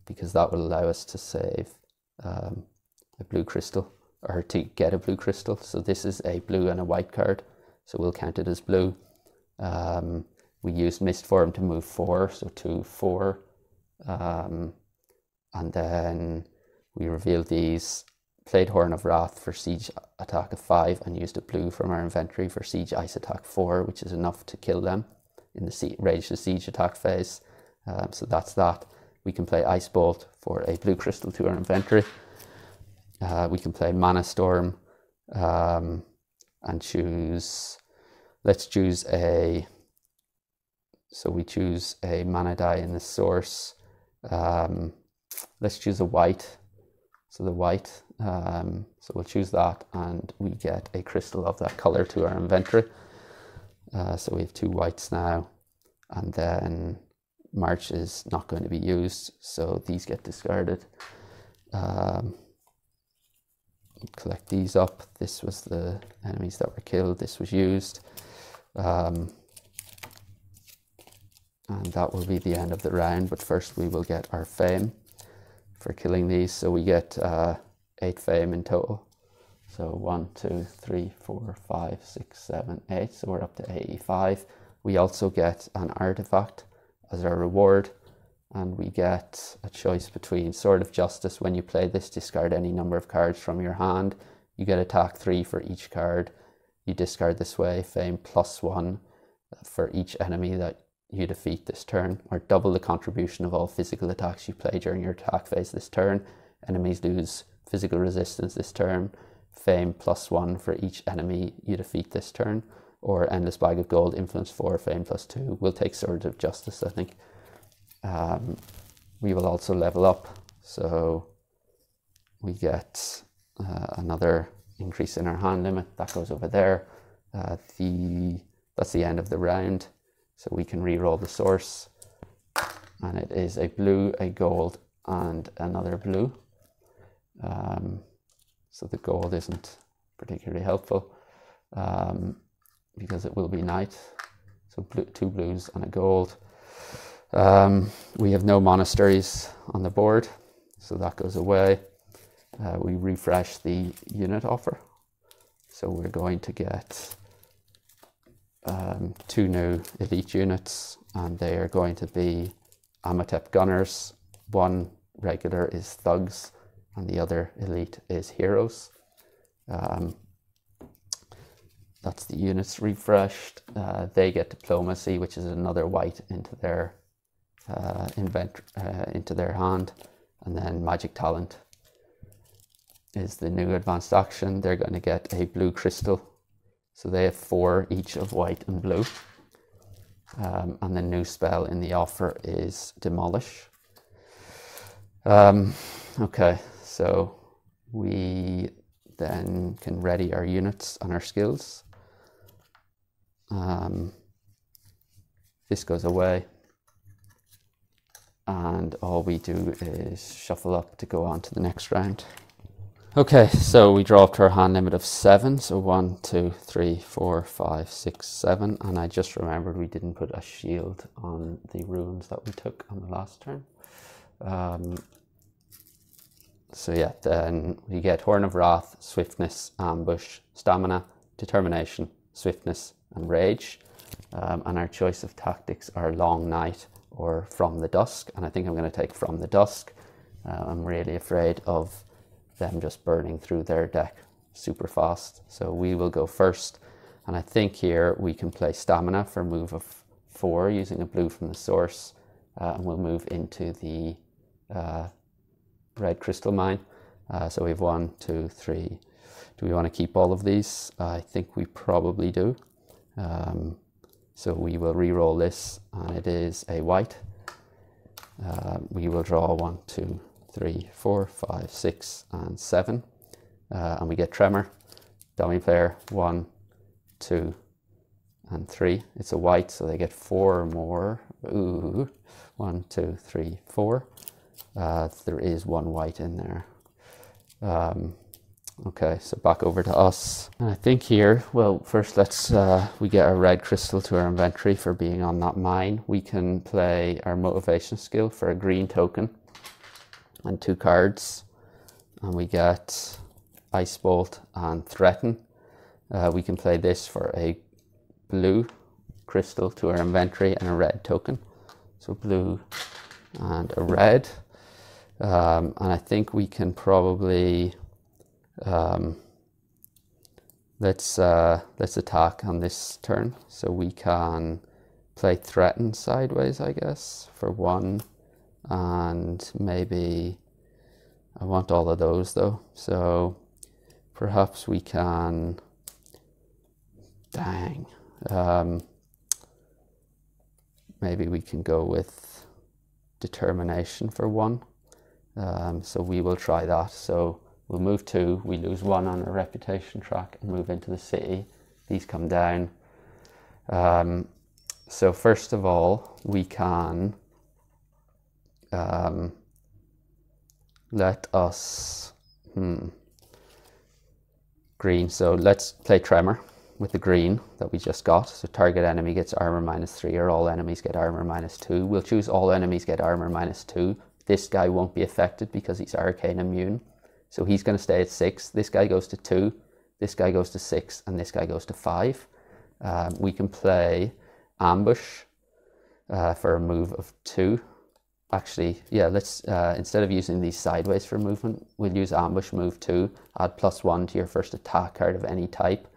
because that will allow us to save a blue crystal, or to get a blue crystal. So this is a blue and a white card, so we'll count it as blue. We used Mist Form to move 4, so 2, 4. And then we revealed these, played Horn of Wrath for siege attack of 5, and used a blue from our inventory for siege ice attack 4, which is enough to kill them in the rage the siege attack phase. So that's that. We can play Ice Bolt for a blue crystal to our inventory. We can play Mana Storm and choose, let's choose a, so we choose a mana die in the source. Let's choose a white. So the white, so we'll choose that, and we get a crystal of that color to our inventory. So we have 2 whites now, and then March is not going to be used, so these get discarded. Collect these up. This was the enemies that were killed. This was used. And that will be the end of the round, but first we will get our fame for killing these. So we get 8 fame in total. So 1, 2, 3, 4, 5, 6, 7, 8. So we're up to 85. We also get an artifact as our reward, and we get a choice between Sword of Justice. When you play this, discard any number of cards from your hand. You get attack 3 for each card you discard this way. Fame +1 for each enemy that you defeat this turn, or double the contribution of all physical attacks you play during your attack phase this turn. Enemies lose physical resistance this turn. Fame +1 for each enemy you defeat this turn. Or Endless Bag of Gold, influence 4, fame +2. We'll take Sword of Justice, I think. We will also level up, so we get another increase in our hand limit. That goes over there. That's the end of the round. So we can re-roll the source, and it is a blue, a gold, and another blue. So the gold isn't particularly helpful because it will be night. So 2 blues and a gold. We have no monasteries on the board, so that goes away. We refresh the unit offer. So we're going to get 2 new elite units, and they are going to be Amatep Gunners. 1 regular is Thugs, and the other elite is Heroes. That's the units refreshed. They get Diplomacy, which is another white into their into their hand, and then Magic Talent is the new advanced action. They're going to get a blue crystal. So they have 4 each of white and blue. And the new spell in the offer is Demolish. Okay, so we then can ready our units and our skills. This goes away. And all we do is shuffle up to go on to the next round. Okay, so we draw up to our hand limit of 7. So 1, 2, 3, 4, 5, 6, 7. And I just remembered we didn't put a shield on the runes that we took on the last turn. So yeah, then we get Horn of Wrath, Swiftness, Ambush, Stamina, Determination, Swiftness, and Rage. And our choice of tactics are Long Night or From the Dusk. And I think I'm going to take From the Dusk. I'm really afraid of them just burning through their deck super fast. So we will go first. And I think here we can play Stamina for move of 4 using a blue from the source. And we'll move into the red crystal mine. So we have 1, 2, 3. Do we want to keep all of these? I think we probably do. So we will re-roll this, and it is a white. We will draw 1, 2, 3, 4, 5, 6, and 7. And we get Tremor. Dummy player, 1, 2, and 3. It's a white, so they get 4 more. Ooh, 1, 2, 3, 4. There is 1 white in there. Okay, so back over to us. And I think here, well, first let's, we get our red crystal to our inventory for being on that mine. We can play our motivation skill for a green token and 2 cards. And we get Ice Bolt and Threaten. We can play this for a blue crystal to our inventory and a red token. So blue and a red. And I think we can probably let's attack on this turn. So we can play Threaten sideways, I guess, for 1, and maybe I want all of those though. So perhaps we can, dang, maybe we can go with Determination for 1. So we will try that. So we'll move 2, we lose 1 on a reputation track and move into the city. These come down. So first of all, we can let us, green, so let's play Tremor with the green that we just got. So target enemy gets armor -3, or all enemies get armor -2. We'll choose all enemies get armor -2. This guy won't be affected because he's arcane immune. So he's going to stay at 6. This guy goes to 2, this guy goes to 6, and this guy goes to 5. We can play Ambush for a move of 2. Actually, yeah, let's, instead of using these sideways for movement, we'll use Ambush, move 2, add +1 to your first attack card of any type.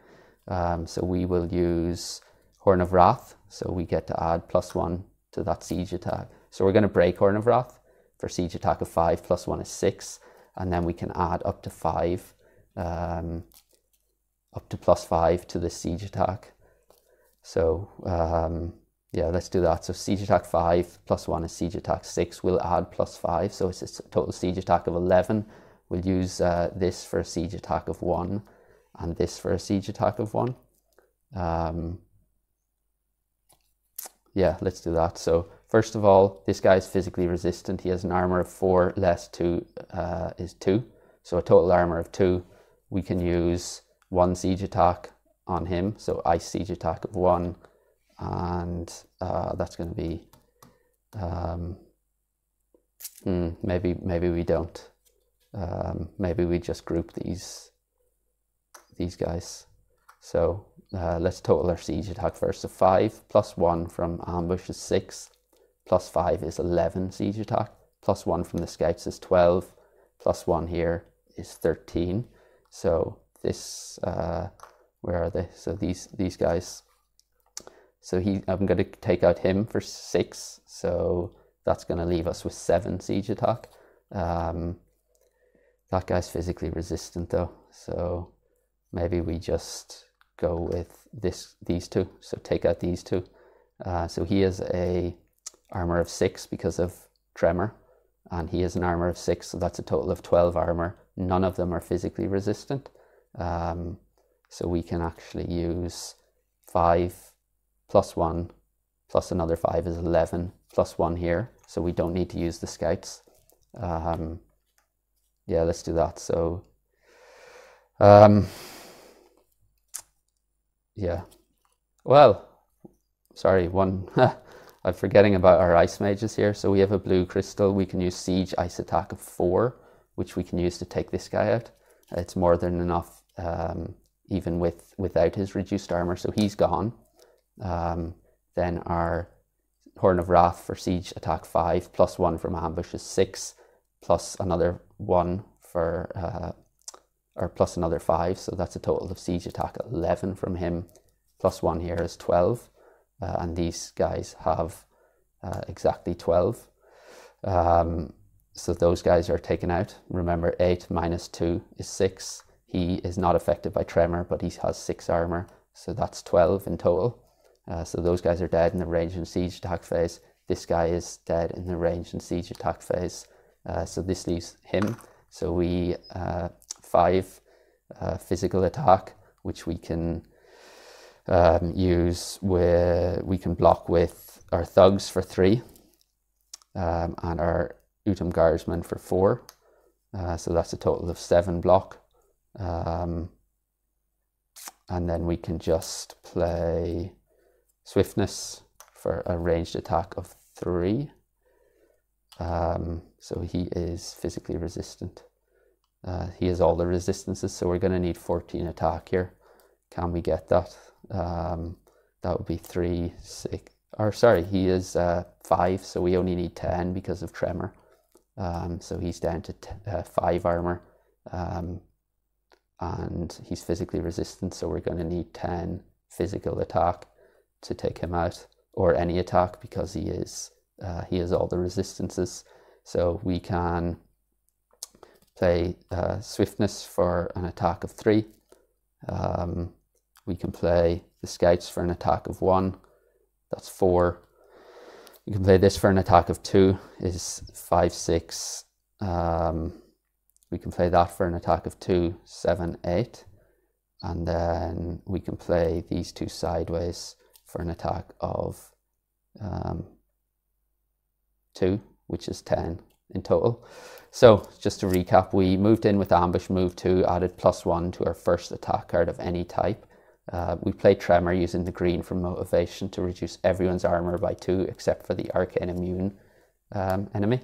So we will use Horn of Wrath, so we get to add +1 to that siege attack. So we're going to break Horn of Wrath for siege attack of 5, +1 is 6, and then we can add up to 5, up to +5 to the siege attack. So yeah, let's do that. So siege attack 5, +1 is siege attack 6. We'll add +5, so it's a total siege attack of 11. We'll use this for a siege attack of 1, and this for a siege attack of 1. Yeah, let's do that. So first of all, this guy is physically resistant. He has an armor of 4, less 2 is 2. So a total armor of 2. We can use 1 siege attack on him. So ice siege attack of 1. And that's going to be, maybe we don't. Maybe we just group these guys. So let's total our siege attack first. So 5 +1 from Ambush is 6, +5 is 11 siege attack, +1 from the scouts is 12, +1 here is 13. So this, where are they? So these guys. So I'm going to take out him for 6. So that's going to leave us with 7 siege attack. That guy's physically resistant though. So maybe we just go with these 2. So take out these 2. So he has a armor of 6 because of Tremor, and he has an armor of 6. So that's a total of 12 armor. None of them are physically resistant. So we can actually use 5 +1 plus another 5 is 11, +1 here. So we don't need to use the scouts. Yeah, let's do that. So yeah, well, sorry, I'm forgetting about our ice mages here. So we have a blue crystal. We can use siege ice attack of 4, which we can use to take this guy out. It's more than enough, even without his reduced armor. So he's gone. Then our Horn of Wrath for siege attack 5, +1 from Ambush is 6, plus another 1 for or plus another 5, so that's a total of siege attack 11 from him. +1 here is 12, and these guys have exactly 12. So those guys are taken out. Remember, 8 - 2 is 6. He is not affected by Tremor, but he has 6 armor, so that's 12 in total. So those guys are dead in the range and siege attack phase. This guy is dead in the range and siege attack phase. So this leaves him. So we 5 physical attack, which we can We can block with our thugs for 3, and our Utum Guardsmen for 4. So that's a total of 7 block. And then we can just play Swiftness for a ranged attack of 3. So he is physically resistant. He has all the resistances, so we're going to need 14 attack here. Can we get that? That would be 3, 6, or sorry, he is 5, so we only need 10 because of Tremor. So he's down to 5 armor, and he's physically resistant, so we're going to need 10 physical attack to take him out, or any attack, because he has all the resistances. So we can play Swiftness for an attack of 3. We can play the Scouts for an attack of 1. That's 4. We can play this for an attack of 2, is 5, 6. We can play that for an attack of 2, 7, 8. And then we can play these 2 sideways for an attack of 2, which is 10 in total. So just to recap, we moved in with Ambush, move 2, added +1 to our first attack card of any type. We played Tremor using the green for motivation to reduce everyone's armor by 2 except for the arcane immune enemy,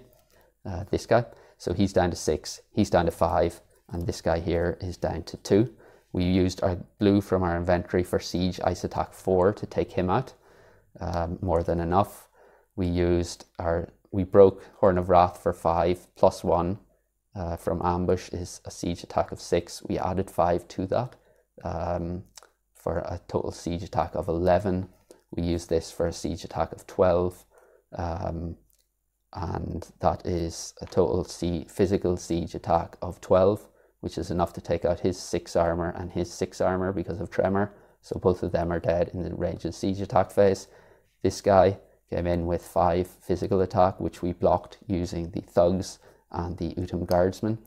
this guy. So he's down to 6, he's down to 5, and this guy here is down to 2. We used our blue from our inventory for Siege Ice Attack 4 to take him out, more than enough. We broke Horn of Wrath for 5, +1 from Ambush is a Siege Attack of 6. We added 5 to that for a total Siege Attack of 11. We used this for a Siege Attack of 12, and that is a total physical Siege Attack of 12, which is enough to take out his 6 armor and his 6 armor because of Tremor. So both of them are dead in the ranged Siege Attack phase. This guy came in with 5 physical attack, which we blocked using the Thugs and the Utum Guardsmen.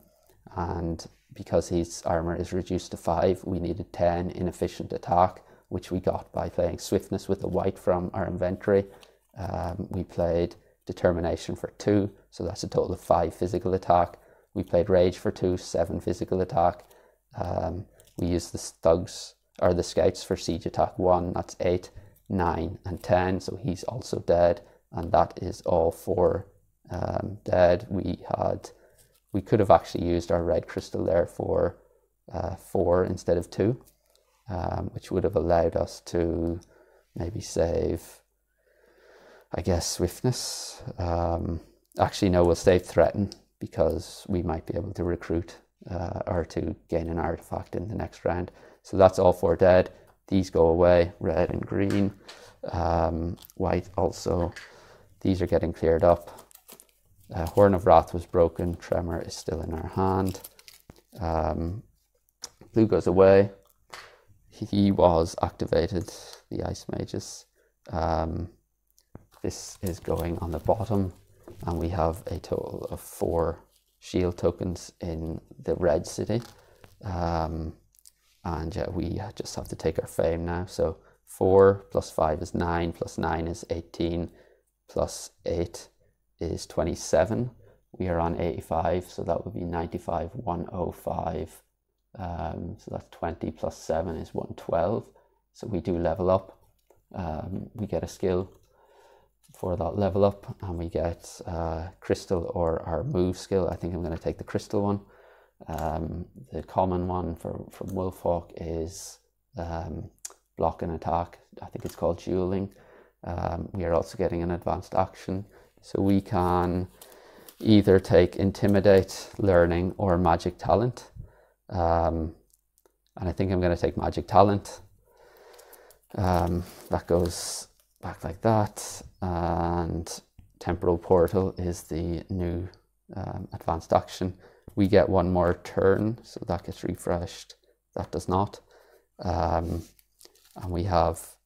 And because his armor is reduced to 5, we needed 10 inefficient attack, which we got by playing Swiftness with the white from our inventory. We played Determination for 2, so that's a total of 5 physical attack. We played Rage for 2, 7 physical attack. We used the Thugs, or the Scouts for Siege Attack 1, that's 8, 9 and 10, so he's also dead, and that is all 4 dead. We could have actually used our red crystal there for 4 instead of 2, which would have allowed us to maybe save, I guess, Swiftness. Actually no, we'll save Threaten, because we might be able to recruit or to gain an artifact in the next round. So that's all 4 dead. These go away, red and green. White also, these are getting cleared up. Horn of Wrath was broken, Tremor is still in our hand. Blue goes away. He was activated, the Ice Mages. This is going on the bottom, and we have a total of 4 shield tokens in the red city. And yeah, we just have to take our fame now. So 4 + 5 is 9, + 9 is 18, + 8 is 27. We are on 85, so that would be 95, 105. So that's 20 + 7 is 112. So we do level up. We get a skill for that level up, and we get crystal or our move skill. I think I'm going to take the crystal one. The common one from Wolfhawk is block and attack. I think it's called dueling. We are also getting an advanced action, so we can either take Intimidate, Learning, or Magic Talent. And I think I'm going to take Magic Talent. That goes back like that, and Temporal Portal is the new advanced action. We get 1 more turn, so that gets refreshed. That does not. And we have,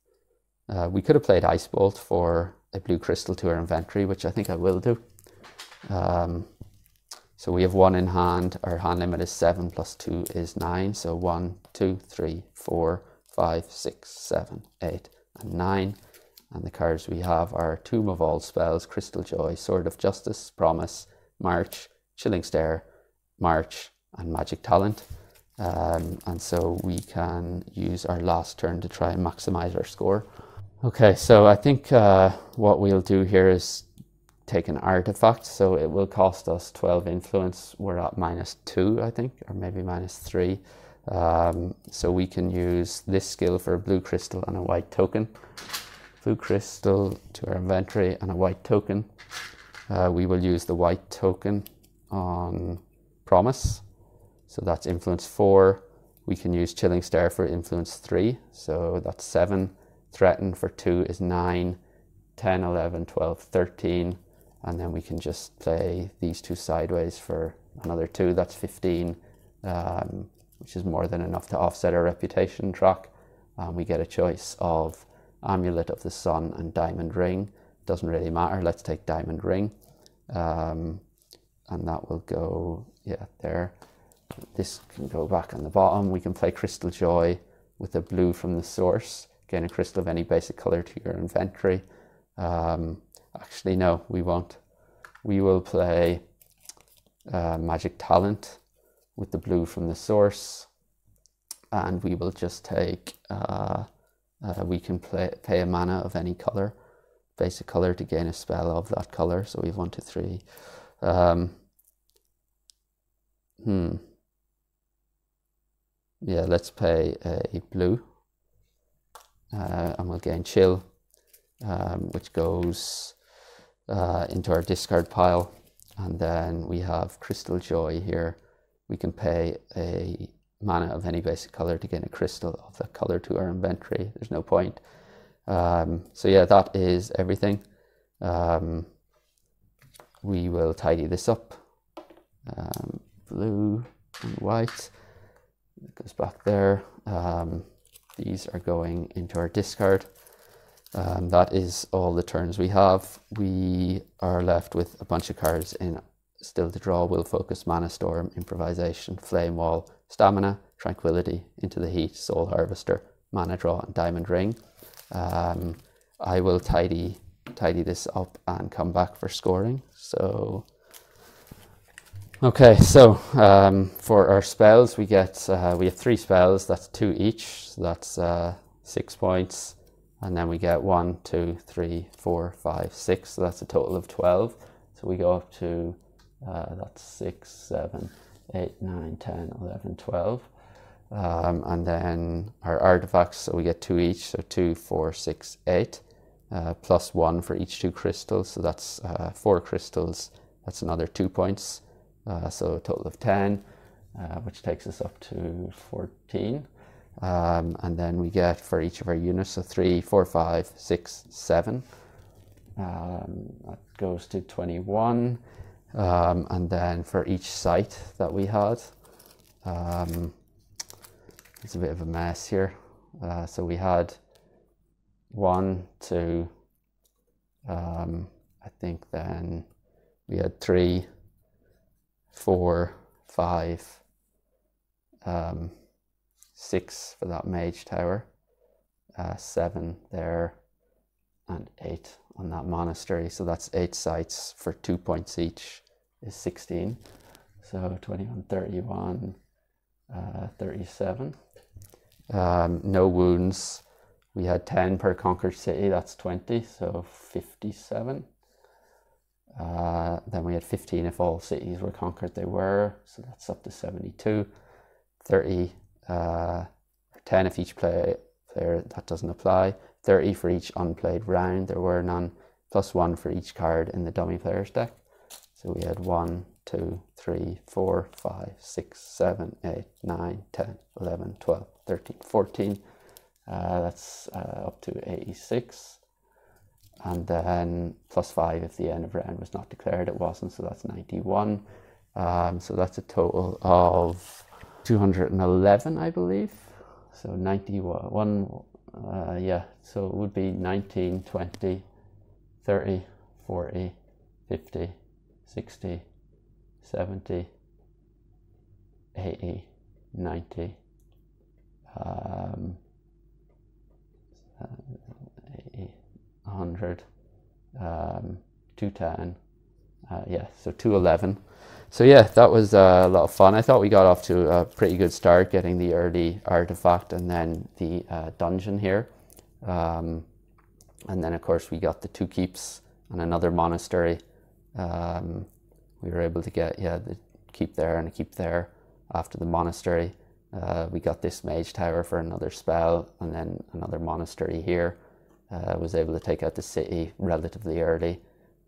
we could have played Ice Bolt for a blue crystal to our inventory, which I think I will do. So we have 1 in hand. Our hand limit is 7 + 2 is 9. So 1, 2, 3, 4, 5, 6, 7, 8, and 9. And the cards we have are Tomb of All Spells, Crystal Joy, Sword of Justice, Promise, March, Chilling Stare, March, and Magic Talent. And so we can use our last turn to try and maximize our score. Okay, so I think what we'll do here is take an artifact. So it will cost us 12 influence. We're at -2, I think, or maybe -3. So we can use this skill for a blue crystal and a white token. Blue crystal to our inventory and a white token. We will use the white token on Promise. So that's influence 4. We can use Chilling Stare for influence 3. So that's 7. Threaten for 2 is 9, 10, 11, 12, 13. And then we can just play these two sideways for another 2. That's 15, which is more than enough to offset our reputation track. We get a choice of Amulet of the Sun and Diamond Ring. Doesn't really matter. Let's take Diamond Ring. And that will go, yeah, there. This can go back on the bottom. We can play Crystal Joy with a blue from the source. Gain a crystal of any basic color to your inventory. Actually, no, we won't. We will play Magic Talent with the blue from the source. And we will just take, we can pay a mana of any color, basic color, to gain a spell of that color. So we have 1, 2, 3. Yeah, let's pay a blue. And we'll gain Chill, which goes into our discard pile. And then we have Crystal Joy here. We can pay a mana of any basic color to gain a crystal of that color to our inventory. There's no point. So yeah, that is everything. We will tidy this up. Blue and white. It goes back there. These are going into our discard. That is all the turns we have. We are left with a bunch of cards in still to draw: Will Focus, Mana Storm, Improvisation, Flame Wall, Stamina, Tranquility, Into the Heat, Soul Harvester, Mana Draw, and Diamond Ring. I will tidy this up and come back for scoring. So okay, so for our spells, we get we have 3 spells. That's 2 each. So that's 6 points, and then we get 1, 2, 3, 4, 5, 6. So that's a total of 12. So we go up to that's 6, 7, 8, 9, 10, 11, 12, and then our artifacts. So we get 2 each. So 2, 4, 6, 8, plus 1 for each 2 crystals. So that's 4 crystals. That's another 2 points. So a total of 10, which takes us up to 14. And then we get for each of our units, so 3, 4, 5, 6, 7. That goes to 21. And then for each site that we had, it's a bit of a mess here. So we had 1, 2, I think then we had 3, 4, 5, 6 for that mage tower, 7 there, and 8 on that monastery. So that's 8 sites for 2 points each is 16. So 21, 31, 37. No wounds. We had 10 per conquered city. That's 20, so 57. Then we had 15 if all cities were conquered. They were, so that's up to 72. 30, 10 if each player, that doesn't apply. 30 for each unplayed round, there were none, plus 1 for each card in the dummy player's deck. So we had 1, 2, 3, 4, 5, 6, 7, 8, 9, 10, 11, 12, 13, 14. That's up to 86. And then plus 5 if the end of round was not declared. It wasn't, so that's 91. So that's a total of 211, I believe. So 91, yeah, so it would be 19, 20, 30, 40, 50, 60, 70, 80, 90, 100, 210, yeah, so 211. So yeah, that was a lot of fun. I thought we got off to a pretty good start, getting the early artifact and then the dungeon here. And then of course we got the 2 keeps and another monastery. We were able to get, yeah, the keep there and a keep there after the monastery. We got this mage tower for another spell and then another monastery here. Was able to take out the city relatively early.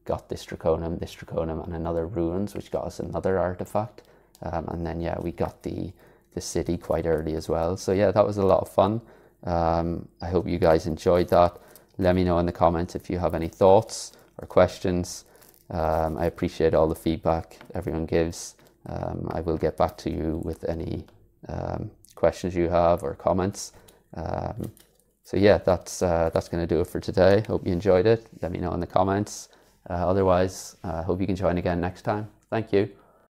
Got this draconium, and another ruins, which got us another artifact. And then yeah, we got the city quite early as well. So yeah, that was a lot of fun. I hope you guys enjoyed that. Let me know in the comments if you have any thoughts or questions. I appreciate all the feedback everyone gives. I will get back to you with any questions you have or comments. So yeah, that's going to do it for today. Hope you enjoyed it. Let me know in the comments. Otherwise, hope you can join again next time. Thank you.